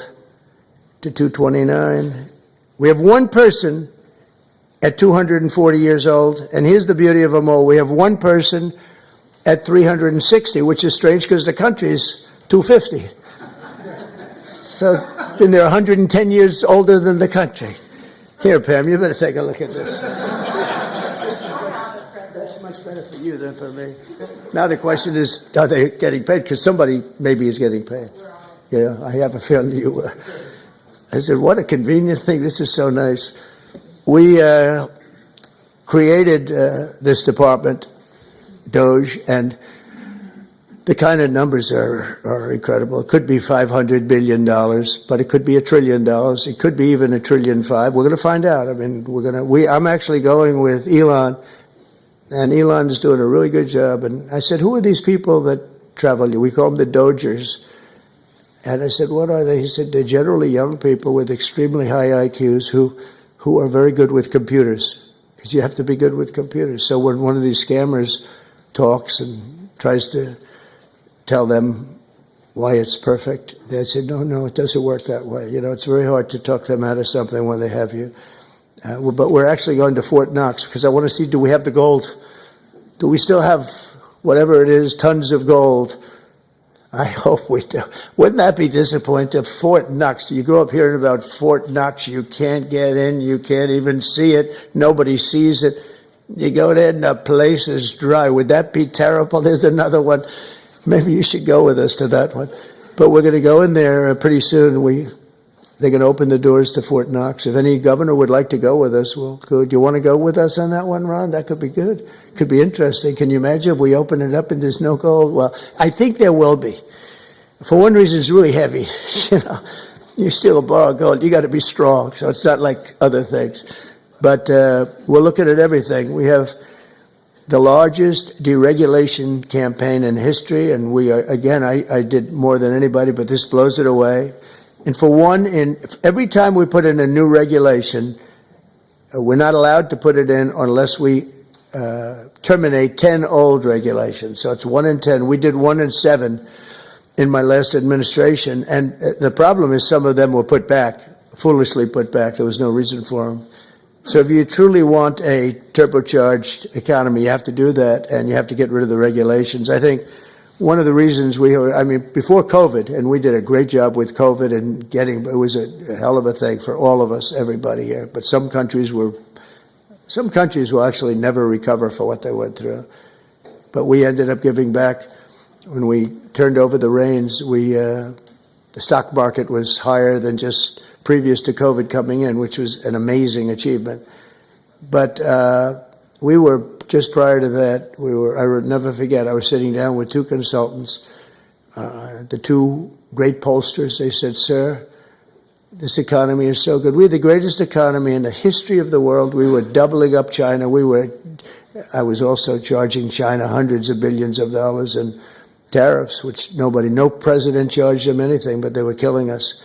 to 229. We have one person at 240 years old, and here's the beauty of them all. We have one person at 360, which is strange because the country is 250. So it's been there 110 years older than the country. Here, Pam, you better take a look at this. That's much better for you than for me. Now the question is, are they getting paid? Because somebody maybe is getting paid. Yeah, I have a feeling you were. I said, what a convenient thing. This is so nice. We created this department, DOGE, and the kind of numbers are incredible. It could be $500 billion, but it could be $1 trillion. It could be even $1.5 trillion. We're going to find out. I mean, I'm actually going with Elon, and Elon is doing a really good job. And I said, who are these people that travel? We call them the Dogers. And I said, what are they? He said, they're generally young people with extremely high IQs who are very good with computers, because you have to be good with computers. So when one of these scammers talks and tries to tell them why it's perfect, they said, no, it doesn't work that way. You know, it's very hard to talk them out of something when they have you. But we're actually going to Fort Knox because I want to see, do we have the gold? Do we still have whatever it is, tons of gold? I hope we do. Wouldn't that be disappointing? Fort Knox. You grow up hearing about Fort Knox. You can't get in. You can't even see it. Nobody sees it. You go there and the place is dry. Would that be terrible? There's another one. Maybe you should go with us to that one. But we're going to go in there pretty soon. They're going to open the doors to Fort Knox. If any governor would like to go with us, well, good. You want to go with us on that one, Ron? That could be good. Could be interesting. Can you imagine if we open it up and there's no gold? Well, I think there will be. For one reason, it's really heavy. You know, you steal a bar of gold, you got to be strong. So it's not like other things. But we're looking at everything. We have the largest deregulation campaign in history, and we are, again, I did more than anybody, but this blows it away. And for one, every time we put in a new regulation, we're not allowed to put it in unless we terminate 10 old regulations. So it's 1 in 10. We did 1 in 7 in my last administration. And the problem is some of them were put back, foolishly put back. There was no reason for them. So if you truly want a turbocharged economy, you have to do that, and you have to get rid of the regulations. I think one of the reasons before COVID, and we did a great job with COVID and it was a hell of a thing for all of us, everybody here. But some countries will actually never recover for what they went through. But we ended up giving back. When we turned over the reins, the stock market was higher than just previous to COVID coming in, which was an amazing achievement. But we were, just prior to that, I would never forget, I was sitting down with 2 consultants, the 2 great pollsters. They said, sir, this economy is so good. We're the greatest economy in the history of the world. We were doubling up China. I was also charging China hundreds of billions of dollars in tariffs, which no president charged them anything, but they were killing us.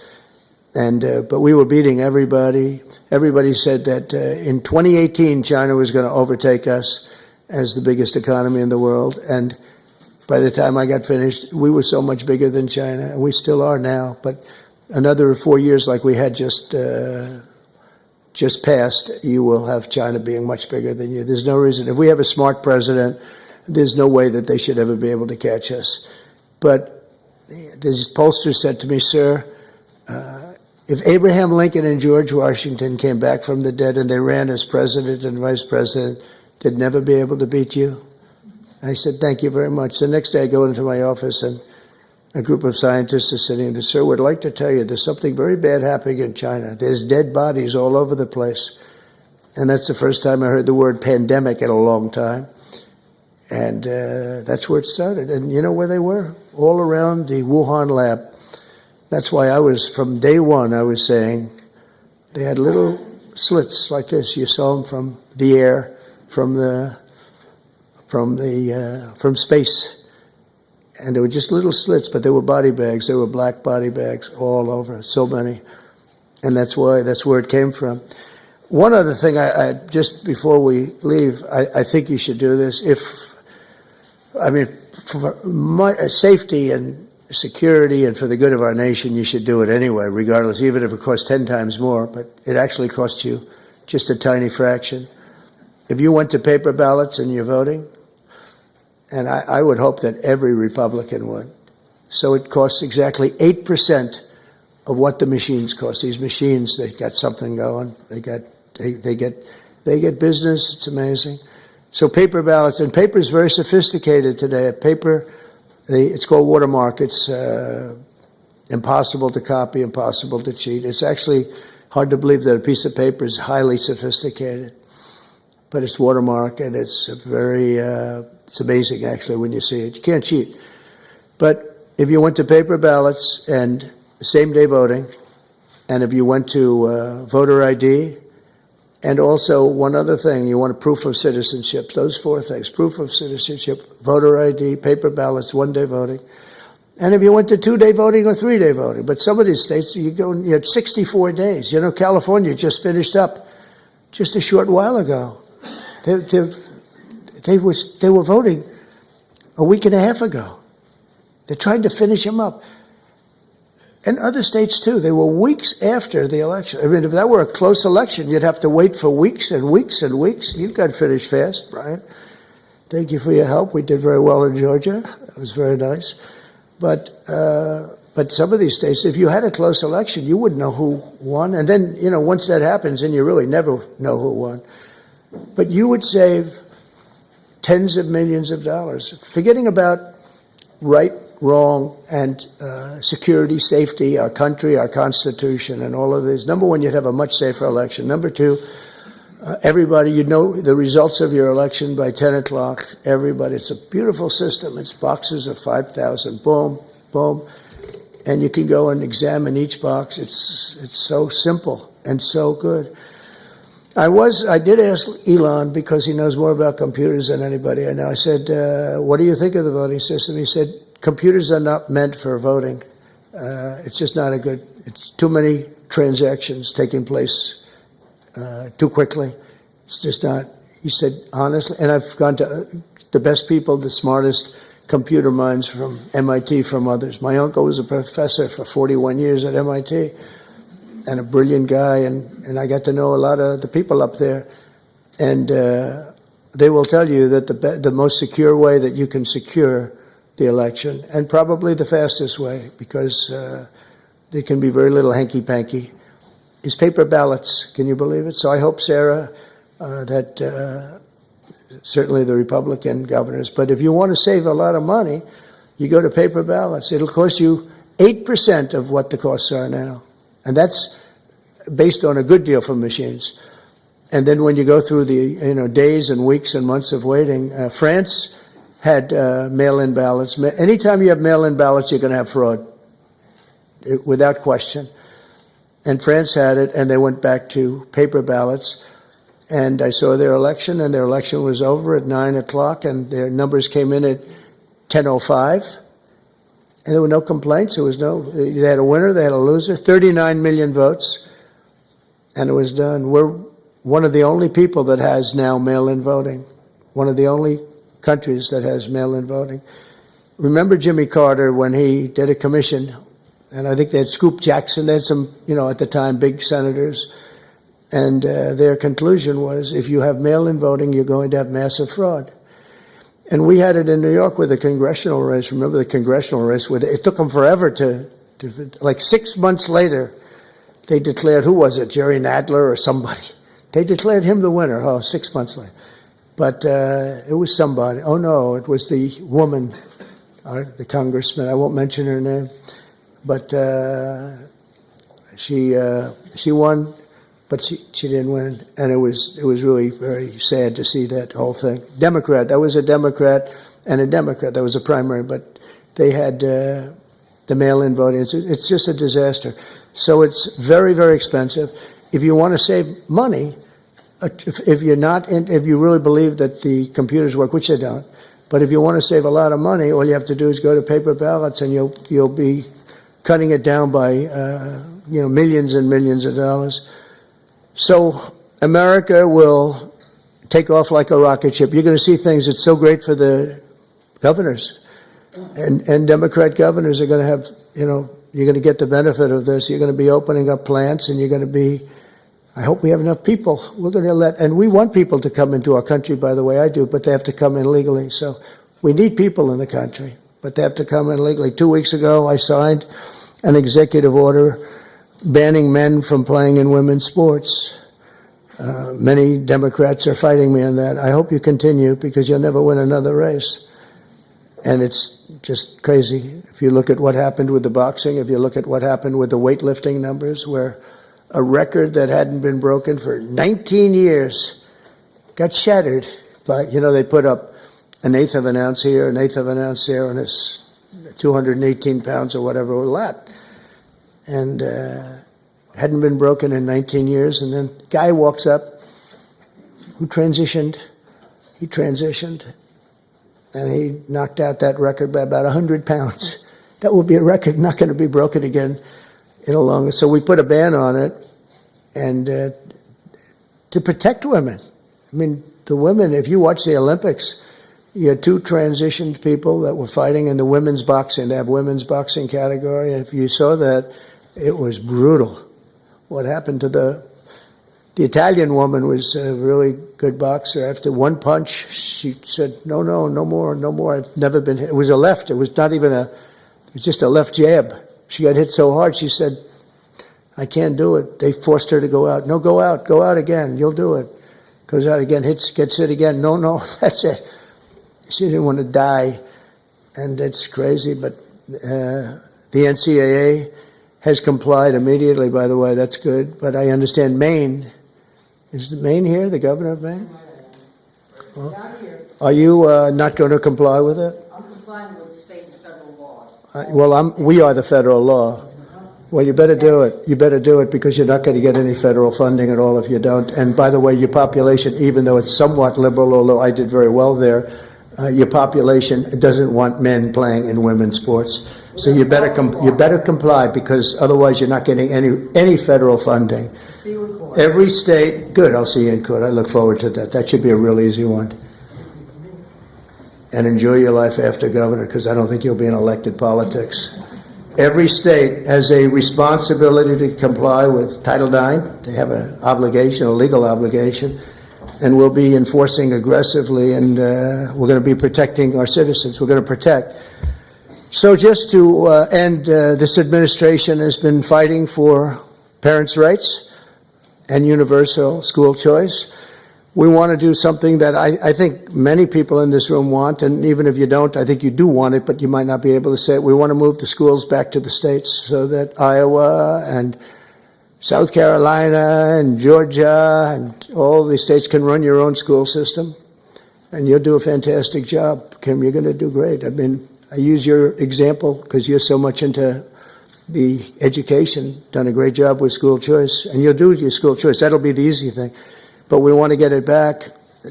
But we were beating everybody. Everybody said that in 2018, China was going to overtake us as the biggest economy in the world. And by the time I got finished, we were so much bigger than China, and we still are now. But another 4 years like we had just passed, you will have China being much bigger than you. There's no reason. If we have a smart president, there's no way that they should ever be able to catch us. But this pollster said to me, sir, if Abraham Lincoln and George Washington came back from the dead and they ran as president and vice president, they'd never be able to beat you. I said, thank you very much. The next day I go into my office and a group of scientists are sitting there. Sir, we'd like to tell you there's something very bad happening in China. There's dead bodies all over the place. And that's the first time I heard the word pandemic in a long time. And that's where it started. And you know where they were? All around the Wuhan lab. That's why from day one, I was saying, they had little slits like this. You saw them from the air, from space. and there were just little slits, but they were body bags. They were black body bags all over, so many. And that's where it came from. One other thing, I just before we leave, I think you should do this. For my safety and security and for the good of our nation, you should do it anyway, regardless, even if it costs 10 times more, but it actually costs you just a tiny fraction. If you went to paper ballots and you're voting, and I would hope that every Republican would, so it costs exactly 8% of what the machines cost. These machines, they got something going. They get business. It's amazing. So paper ballots, and paper is very sophisticated today. Paper, it's called watermark. It's impossible to copy, impossible to cheat. It's actually hard to believe that a piece of paper is highly sophisticated, but it's watermark, and it's it's amazing actually when you see it. You can't cheat. But if you went to paper ballots and same-day voting, and if you went to voter ID, and also one other thing, you want a proof of citizenship. Those four things: proof of citizenship, voter ID, paper ballots, one-day voting. And if you went to 2-day voting or 3-day voting, but some of these states, you had 64 days. You know, California just finished up just a short while ago. They were voting a week and a half ago. They're trying to finish them up. And other states, too. They were weeks after the election. I mean, if that were a close election, you'd have to wait for weeks and weeks and weeks. You got finished fast, Brian. Thank you for your help. We did very well in Georgia. It was very nice. But some of these states, if you had a close election, you wouldn't know who won. And then, you know, once that happens, then you really never know who won. But you would save tens of millions of dollars. Forgetting about right, wrong, and security, safety, our country, our Constitution, and all of these. Number one, you'd have a much safer election. Number two, everybody, you'd know the results of your election by 10 o'clock. Everybody, it's a beautiful system. It's boxes of 5,000. Boom, boom. And you can go and examine each box. It's so simple and so good. I did ask Elon, because he knows more about computers than anybody I know. I said, what do you think of the voting system? He said, computers are not meant for voting. It's just not it's too many transactions taking place too quickly. It's just not, he said, honestly, and I've gone to the best people, the smartest computer minds from MIT, from others. My uncle was a professor for 41 years at MIT, and a brilliant guy, and I got to know a lot of the people up there. And they will tell you that the most secure way that you can secure the election, and probably the fastest way, because there can be very little hanky-panky, is paper ballots. Can you believe it? So I hope, Sarah, that certainly the Republican governors, but if you want to save a lot of money, you go to paper ballots. It'll cost you 8% of what the costs are now. And that's based on a good deal for machines. And then when you go through the days and weeks and months of waiting, France had mail-in ballots. Anytime you have mail-in ballots, you're going to have fraud, without question. And France had it, and they went back to paper ballots. And I saw their election, and their election was over at 9 o'clock, and their numbers came in at 10:05. And there were no complaints. They had a winner, they had a loser, 39 million votes, and it was done. We're one of the only people that has now mail-in voting, one of the only countries that has mail-in voting. Remember Jimmy Carter when he did a commission, and I think they had Scoop Jackson, they had some, at the time, big senators, and their conclusion was, if you have mail-in voting, you're going to have massive fraud. And we had it in New York with the congressional race. Remember the congressional race? It took them forever like 6 months later, they declared, who was it, Jerry Nadler or somebody? They declared him the winner, 6 months later. But it was somebody. Oh, no, it was the woman, the congressman. I won't mention her name. But she won. But she didn't win, and it was really very sad to see that whole thing. Democrat, that was a Democrat and a Democrat. That was a primary, but they had the mail-in voting. It's just a disaster. So it's very, very expensive. If you want to save money, if you really believe that the computers work, which they don't, But if you want to save a lot of money, all you have to do is go to paper ballots, and you'll be cutting it down by millions and millions of dollars. So America will take off like a rocket ship. You're going to see things. It's so great for the governors, and Democrat governors are going to have, you're going to get the benefit of this. You're going to be opening up plants, and you're going to be, I hope we have enough people. We're going to and we want people to come into our country, by the way, I do, but they have to come in legally. So we need people in the country, but they have to come in legally. 2 weeks ago, I signed an executive order banning men from playing in women's sports. Many Democrats are fighting me on that. I hope you continue, because you'll never win another race. And it's just crazy. If you look at what happened with the boxing, if you look at what happened with the weightlifting numbers, where a record that hadn't been broken for 19 years got shattered. But, they put up an eighth of an ounce here, an eighth of an ounce there, and it's 218 pounds or whatever, a lot. And hadn't been broken in 19 years. And then a guy walks up who transitioned. He transitioned, and he knocked out that record by about 100 pounds. That will be a record not going to be broken again in a long. So we put a ban on it, and to protect women. I mean, the women, if you watch the Olympics, you had two transitioned people that were fighting in the women's boxing. They have women's boxing category. And if you saw that, it was brutal. What happened to the Italian woman was a really good boxer. After one punch, she said, no more. I've never been hit. It was a left. It was not even it was just a left jab. She got hit so hard, she said, I can't do it. They forced her to go out. No, go out again. You'll do it. Goes out again, gets hit again. No, that's it. She didn't want to die, and it's crazy. But the NCAA has complied immediately, by the way. That's good. But I understand Maine. Is Maine here, the governor of Maine? Well, are you not going to comply with it? I'm complying with state and federal laws. We are the federal law. Well, you better do it. You better do it, because you're not going to get any federal funding at all if you don't. And by the way, your population, even though it's somewhat liberal, although I did very well there, your population doesn't want men playing in women's sports. So you better comply, because otherwise you're not getting any federal funding. See you in court. Every state, good. I'll see you in court. I look forward to that. That should be a real easy one. And enjoy your life after governor, because I don't think you'll be in elected politics. Every state has a responsibility to comply with Title IX. They have an obligation, a legal obligation, and we'll be enforcing aggressively, and we're going to be protecting our citizens. We're going to protect. So just to end, this administration has been fighting for parents' rights and universal school choice. We want to do something that I think many people in this room want, and even if you don't, I think you do want it, but you might not be able to say it. We want to move the schools back to the states, so that Iowa and South Carolina and Georgia and all these states can run your own school system. And you'll do a fantastic job, Kim. You're going to do great. I mean, I use your example because you're so much into the education, done a great job with school choice, and you'll do your school choice. That'll be the easy thing. But we want to get it back,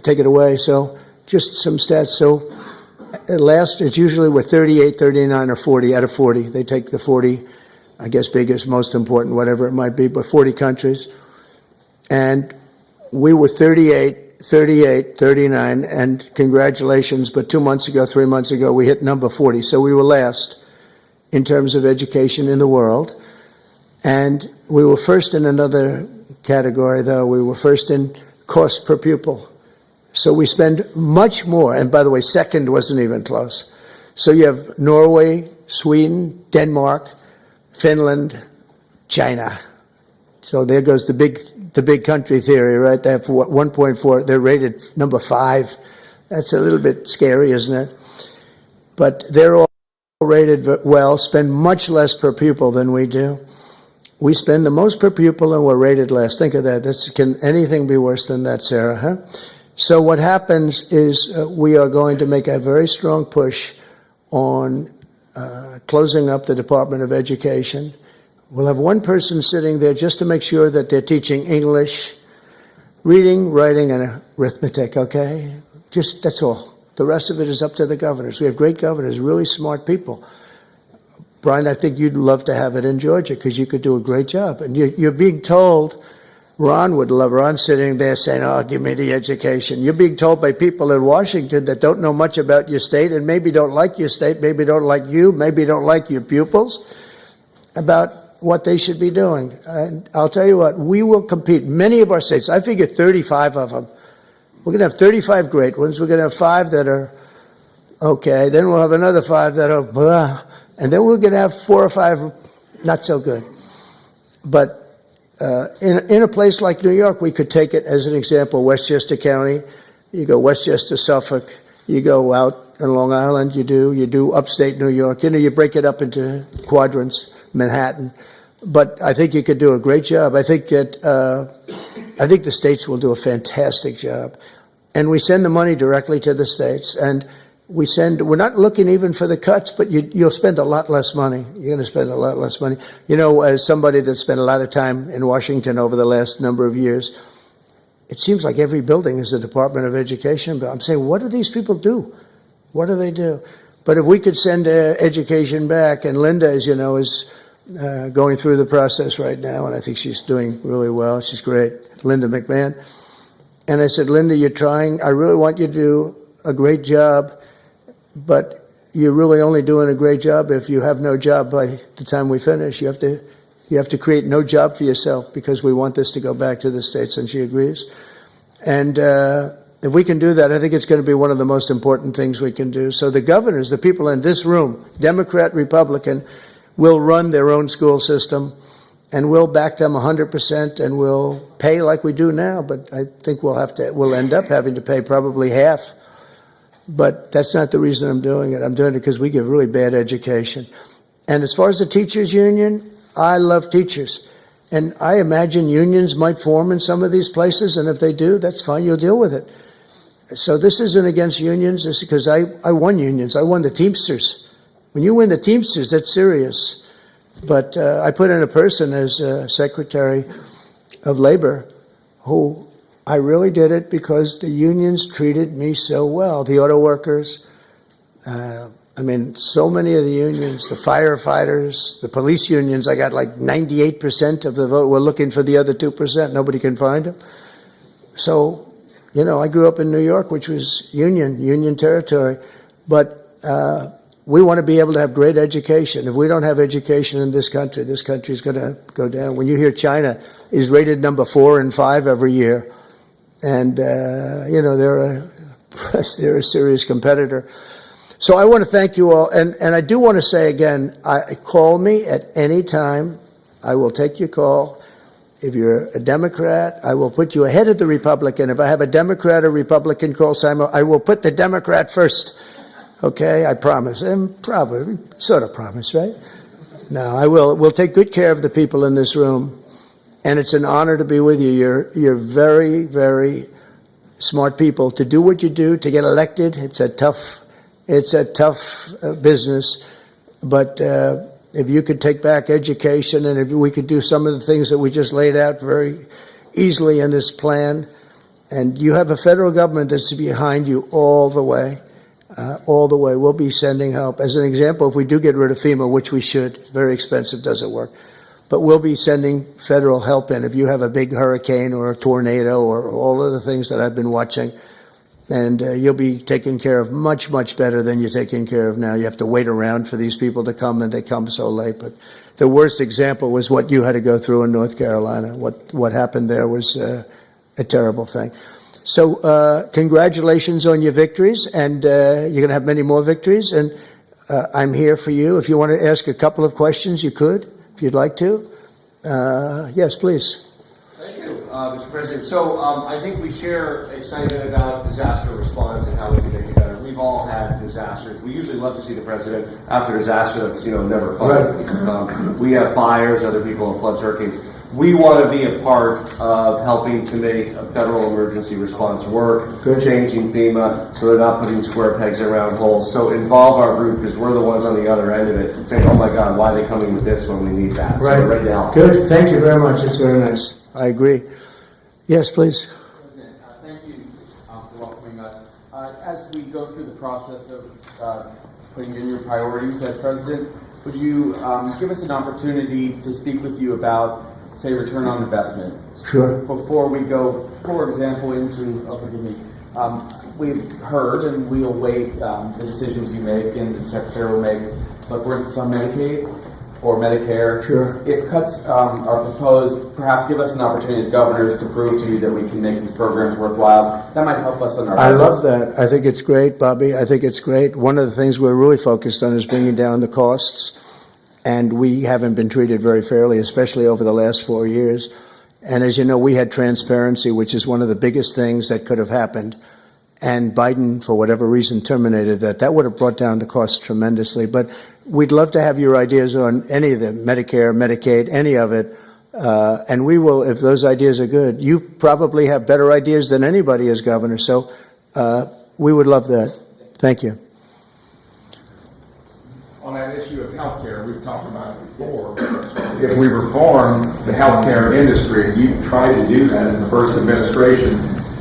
take it away. So just some stats. So at last, it's usually we're 38, 39, or 40 out of 40. They take the 40, I guess, biggest, most important, whatever it might be, but 40 countries. And we were 38, 39, and congratulations, but 2 months ago, 3 months ago, we hit number 40. So we were last in terms of education in the world. And we were first in another category, though. We were first in cost per pupil. So we spend much more, and by the way, second wasn't even close. So you have Norway, Sweden, Denmark, Finland, China. So there goes the big country theory, right? They have 1.4, they're rated number 5. That's a little bit scary, isn't it? But they're all rated well, spend much less per pupil than we do. We spend the most per pupil and we're rated less. Think of that. Can anything be worse than that, Sarah? Huh? So what happens is we are going to make a very strong push on closing up the Department of Education. We'll have one person sitting there just to make sure that they're teaching English, reading, writing, and arithmetic, okay? Just, that's all. The rest of it is up to the governors. We have great governors, really smart people. Brian, I think you'd love to have it in Georgia because you could do a great job. And you're being told, Ron would love, Ron sitting there saying, oh, give me the education. You're being told by people in Washington that don't know much about your state and maybe don't like your state, maybe don't like you, maybe don't like your pupils, about what they should be doing. And I'll tell you what, we will compete. Many of our states, I figure 35 of them, we're going to have 35 great ones. We're going to have 5 that are okay. Then we'll have another 5 that are blah. And then we're going to have 4 or 5 not so good. But in a place like New York, we could take it as an example. Westchester County, you go Westchester, Suffolk, you go out in Long Island, you do upstate New York. You break it up into quadrants, Manhattan. But I think you could do a great job. I think the states will do a fantastic job. And we send the money directly to the states. And we're not looking even for the cuts, but you'll spend a lot less money. You're going to spend a lot less money. As somebody that spent a lot of time in Washington over the last number of years, it seems like every building is a Department of Education. But I'm saying, what do these people do? What do they do? But if we could send education back, and Linda, as you know, is going through the process right now, and I think she's doing really well. She's great, Linda McMahon. And I said, Linda, you're trying. I really want you to do a great job, but you're really only doing a great job if you have no job by the time we finish. You have to create no job for yourself because we want this to go back to the states, and she agrees. And if we can do that, I think it's going to be one of the most important things we can do. So the governors, the people in this room, Democrat, Republican, will run their own school system, and we'll back them 100%, and we'll pay like we do now. But I think we'll end up having to pay probably half. But that's not the reason I'm doing it. I'm doing it because we give really bad education. And as far as the teachers union, I love teachers. And I imagine unions might form in some of these places, and if they do, that's fine, you'll deal with it. So this isn't against unions, this is because I won unions. I won the Teamsters. When you win the Teamsters, that's serious. But I put in a person as Secretary of Labor who I really did it because the unions treated me so well. The auto workers, so many of the unions, the firefighters, the police unions, I got like 98% of the vote. We're looking for the other 2%. Nobody can find them. So, I grew up in New York, which was union territory. But we want to be able to have great education. If we don't have education in this country is going to go down. When you hear China is rated number 4 and 5 every year, and they're a serious competitor. So I want to thank you all, and I do want to say again, call me at any time. I will take your call. If you're a Democrat, I will put you ahead of the Republican. If I have a Democrat or Republican call Simon, I will put the Democrat first. Okay, I promise. And probably, sort of promise, right? No, I will. We'll take good care of the people in this room. And it's an honor to be with you. You're very, very smart people. To do what you do, to get elected, it's a tough business. But if you could take back education, and if we could do some of the things that we just laid out very easily in this plan, and you have a federal government that's behind you all the way. We'll be sending help. As an example, if we do get rid of FEMA, which we should, it's very expensive, doesn't work. But we'll be sending federal help in. If you have a big hurricane or a tornado or all of the things that I've been watching, and you'll be taken care of much, much better than you're taken care of now. You have to wait around for these people to come, and they come so late. But the worst example was what you had to go through in North Carolina. What happened there was a terrible thing. So congratulations on your victories, and you're going to have many more victories, and I'm here for you. If you want to ask a couple of questions, you could, if you'd like to. Yes, please. Thank you, Mr. President. So I think we share excitement about disaster response and how we can make it better. We've all had disasters. We usually love to see the president after disaster that's never fun. Right. We have fires, other people have floods, hurricanes. We want to be a part of helping to make a federal emergency response work, changing FEMA so they're not putting square pegs in round holes. So involve our group because we're the ones on the other end of it saying, oh my God, why are they coming with this when we need that? Right. So we're ready to help. Good. Thank you very much. It's very nice. I agree. Yes, please. President, thank you for welcoming us. As as we go through the process of putting in your priorities as president, would you give us an opportunity to speak with you about, say, return on investment? Sure. Before we go, for example, into, oh, forgive me, we've heard and we'll wait the decisions you make and the Secretary will make, but for instance on Medicaid or Medicare, sure. If cuts are proposed, perhaps give us an opportunity as governors to prove to you that we can make these programs worthwhile. That might help us on our I love that. I think it's great, Bobby. I think it's great. One of the things we're really focused on is bringing down the costs, and we haven't been treated very fairly, especially over the last 4 years. And as you know, we had transparency, which is one of the biggest things that could have happened. And Biden, for whatever reason, terminated that. That would have brought down the costs tremendously. But we'd love to have your ideas on any of them, Medicare, Medicaid, any of it. And we will, if those ideas are good. You probably have better ideas than anybody as governor. So we would love that. Thank you. On that issue of healthcare, we've talked about it before. If we reform the healthcare industry, and you tried to do that in the first administration,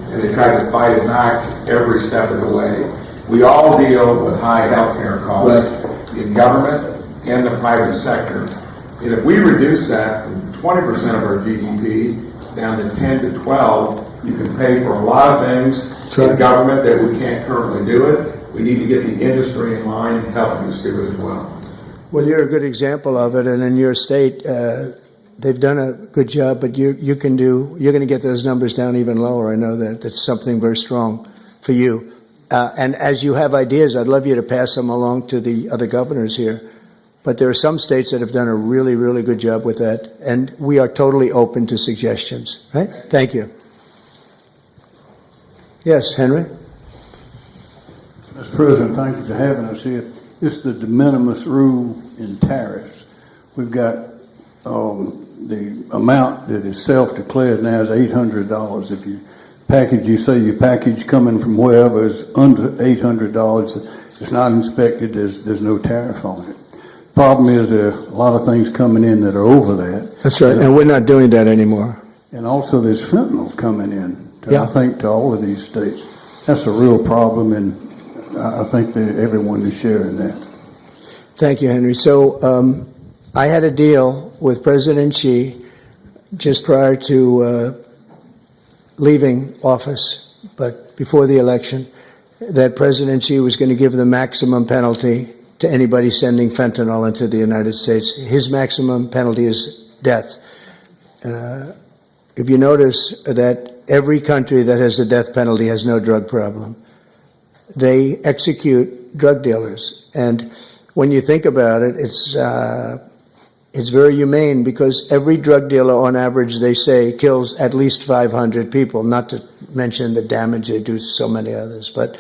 and they tried to fight it back every step of the way. We all deal with high healthcare costs in government and the private sector. And if we reduce that from 20% of our GDP down to 10 to 12, you can pay for a lot of things in government that we can't currently do it. We need to get the industry in line helping us do it as well. Well, you're a good example of it, and in your state, they've done a good job, but you're going to get those numbers down even lower. I know that. That's something very strong for you. And as you have ideas, I'd love you to pass them along to the other governors here. But there are some states that have done a really, really good job with that, and we are totally open to suggestions. Right? Thank you. Yes, Henry? Mr. President, thank you for having us here. It's the de minimis rule in tariffs. We've got the amount that is self-declared now is $800. If you say your package coming from wherever is under $800, it's not inspected, there's no tariff on it. Problem is there are a lot of things coming in that are over that. That's right, and we're not doing that anymore. And also there's fentanyl coming in, I think, to all of these states. That's a real problem, and I think that everyone is sharing that. Thank you, Henry. So I had a deal with President Xi just prior to leaving office, but before the election, that President Xi was going to give the maximum penalty to anybody sending fentanyl into the United States. His maximum penalty is death. If you notice that every country that has the death penalty has no drug problem. They execute drug dealers. And when you think about it, it's very humane because every drug dealer on average, they say, kills at least 500 people, not to mention the damage they do to so many others, but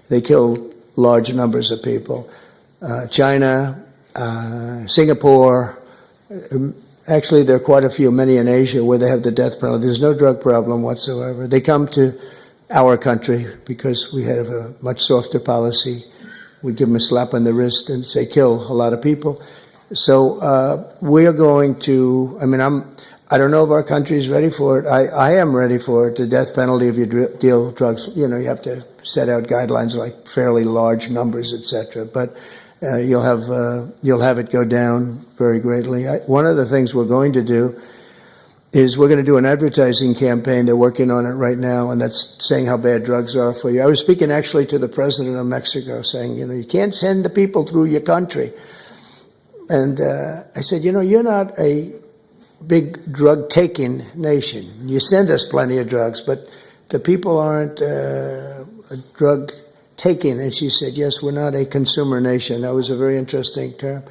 they kill large numbers of people. China, Singapore, actually there are quite a few, many in Asia where they have the death penalty. There's no drug problem whatsoever. They come to our country because we have a much softer policy. We give them a slap on the wrist and say kill a lot of people. So we're going to, I don't know if our country is ready for it. I am ready for it, the death penalty if you deal drugs. You know, you have to set out guidelines like fairly large numbers, etc. But you'll have it go down very greatly. One of the things we're going to do is we're going to do an advertising campaign. They're working on it right now, and that's saying how bad drugs are for you. I was speaking actually to the president of Mexico saying, you know, you can't send the people through your country. And I said, you know, you're not a big drug-taking nation. You send us plenty of drugs, but the people aren't drug-taking. And she said, yes, we're not a consumer nation. That was a very interesting term.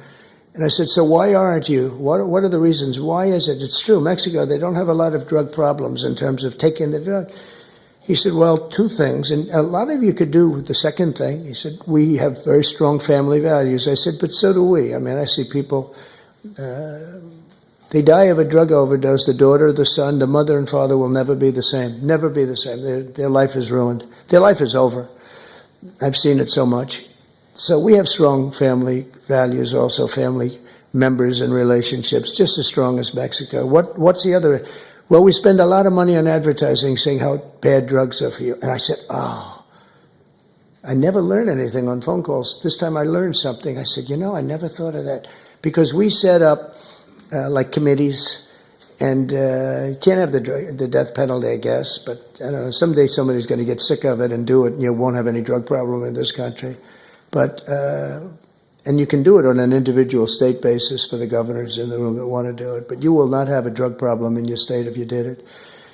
And I said, so why aren't you? What are the reasons? Why is it? It's true, Mexico, they don't have a lot of drug problems in terms of taking the drug. He said, well, two things, and a lot of you could do the second thing. He said, we have very strong family values. I said, but so do we. I mean, I see people, they die of a drug overdose. The daughter, the son, the mother and father will never be the same, never be the same. Their life is ruined. Their life is over. I've seen it so much. So we have strong family values, also family members and relationships, just as strong as Mexico. What's the other? Well, we spend a lot of money on advertising saying how bad drugs are for you. And I said, oh, I never learn anything on phone calls. This time I learned something. I said, I never thought of that. Because we set up like committees, and you can't have the death penalty, I guess, but I don't know, someday somebody's going to get sick of it and do it, and you won't have any drug problem in this country. But, and you can do it on an individual state basis for the governors in the room that want to do it, but you will not have a drug problem in your state if you did it.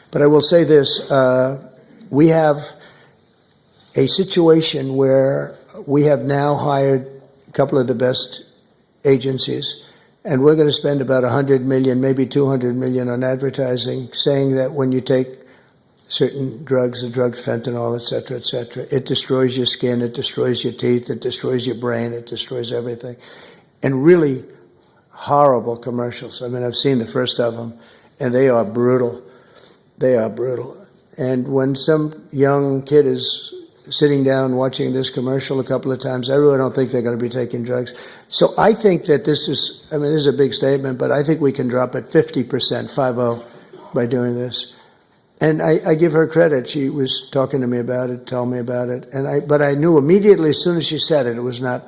But I will say this, we have a situation where we have now hired a couple of the best agencies, and we're going to spend about $100 million, maybe $200 million on advertising, saying that when you take certain drugs, the drugs, fentanyl, et cetera, it destroys your skin, it destroys your teeth, it destroys your brain, it destroys everything. And really horrible commercials. I mean, I've seen the first of them, and they are brutal. They are brutal. And when some young kid is sitting down watching this commercial a couple of times, I really don't think they're going to be taking drugs. So I think that this is a big statement, but I think we can drop it 50%, 50, by doing this. And I give her credit. She was talking to me about it, telling me about it. But I knew immediately as soon as she said it,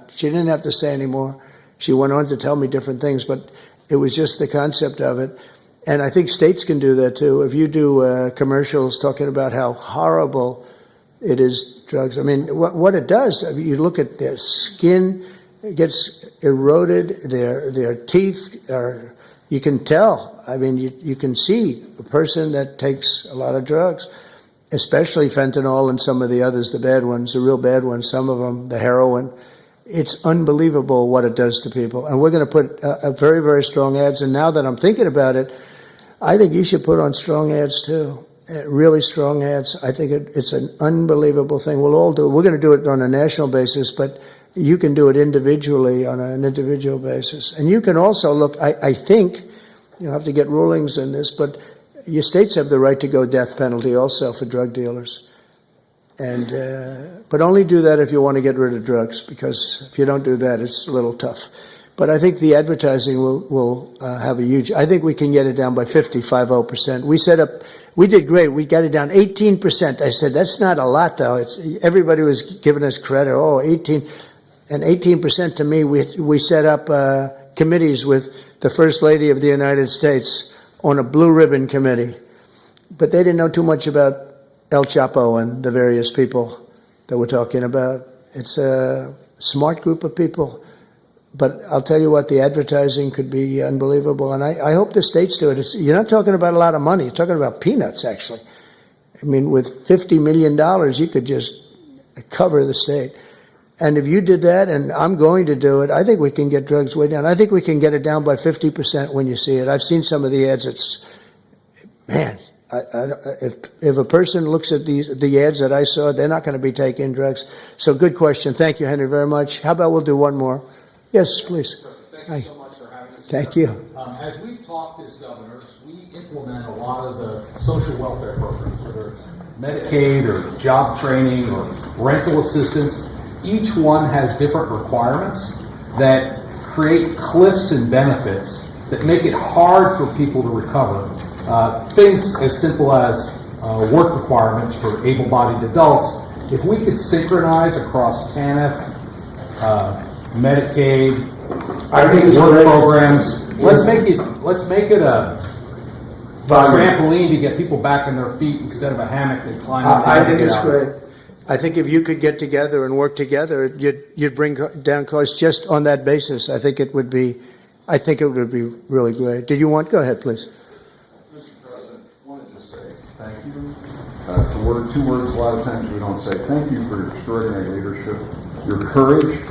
she didn't have to say any more. She went on to tell me different things, but it was just the concept of it. And I think states can do that too. If you do commercials talking about how horrible it is, drugs. I mean, what it does, I mean, you look at their skin, it gets eroded, their teeth are, you can tell. I mean, you can see a person that takes a lot of drugs, especially fentanyl and some of the others, the bad ones, the real bad ones, some of them, the heroin. It's unbelievable what it does to people. And we're going to put very, very strong ads. And now that I'm thinking about it, I think you should put on strong ads too. Really strong ads. I think it's an unbelievable thing. We'll all do it. We're going to do it on a national basis, but you can do it individually on an individual basis. And you can also look, I think, you'll have to get rulings in this, but your states have the right to go death penalty also for drug dealers. And but only do that if you want to get rid of drugs, because if you don't do that, it's a little tough. But I think the advertising will have a huge, I think we can get it down by 50%. We did great. We got it down 18%. I said, that's not a lot though. Everybody was giving us credit. 18. And 18% to me, we set up committees with the First Lady of the United States on a blue ribbon committee. But they didn't know too much about El Chapo and the various people that we're talking about. It's a smart group of people. But I'll tell you what, the advertising could be unbelievable. And I hope the states do it. You're not talking about a lot of money. You're talking about peanuts, actually. I mean, with $50 million, you could just cover the state. And if you did that, and I'm going to do it, I think we can get drugs way down. I think we can get it down by 50% when you see it. I've seen some of the ads. It's, man, if a person looks at the ads that I saw, they're not going to be taking drugs. So good question. Thank you, Henry, very much. How about we'll do one more? Yes, please. Thank you so much for having us. Thank you. As we've talked as governors, we implement a lot of the social welfare programs, whether it's Medicaid or job training or rental assistance. Each one has different requirements that create cliffs and benefits that make it hard for people to recover. Things as simple as work requirements for able-bodied adults. If we could synchronize across TANF, Medicaid, work programs. Let's make it a trampoline to get people back on their feet instead of a hammock they climb into. I think it's great. I think if you could get together and work together, you'd bring down costs just on that basis. I think it would be really great. Did you want? Go ahead, please. Mr. President, I wanted to just say thank you. Two words a lot of times we don't say. Thank you for your extraordinary leadership, your courage,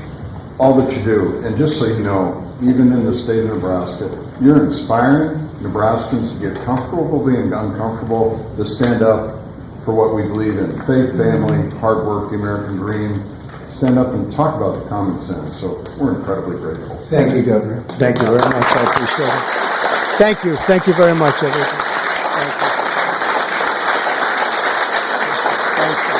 all that you do. And just so you know, even in the state of Nebraska, you're inspiring Nebraskans to get comfortable being uncomfortable, to stand up for what we believe in: faith, family, hard work, the American dream. Stand up and talk about the common sense. So we're incredibly grateful. Thank you, Governor. Thank you very much. I appreciate it. Thank you. Thank you very much, everyone. Thank you. Thanks,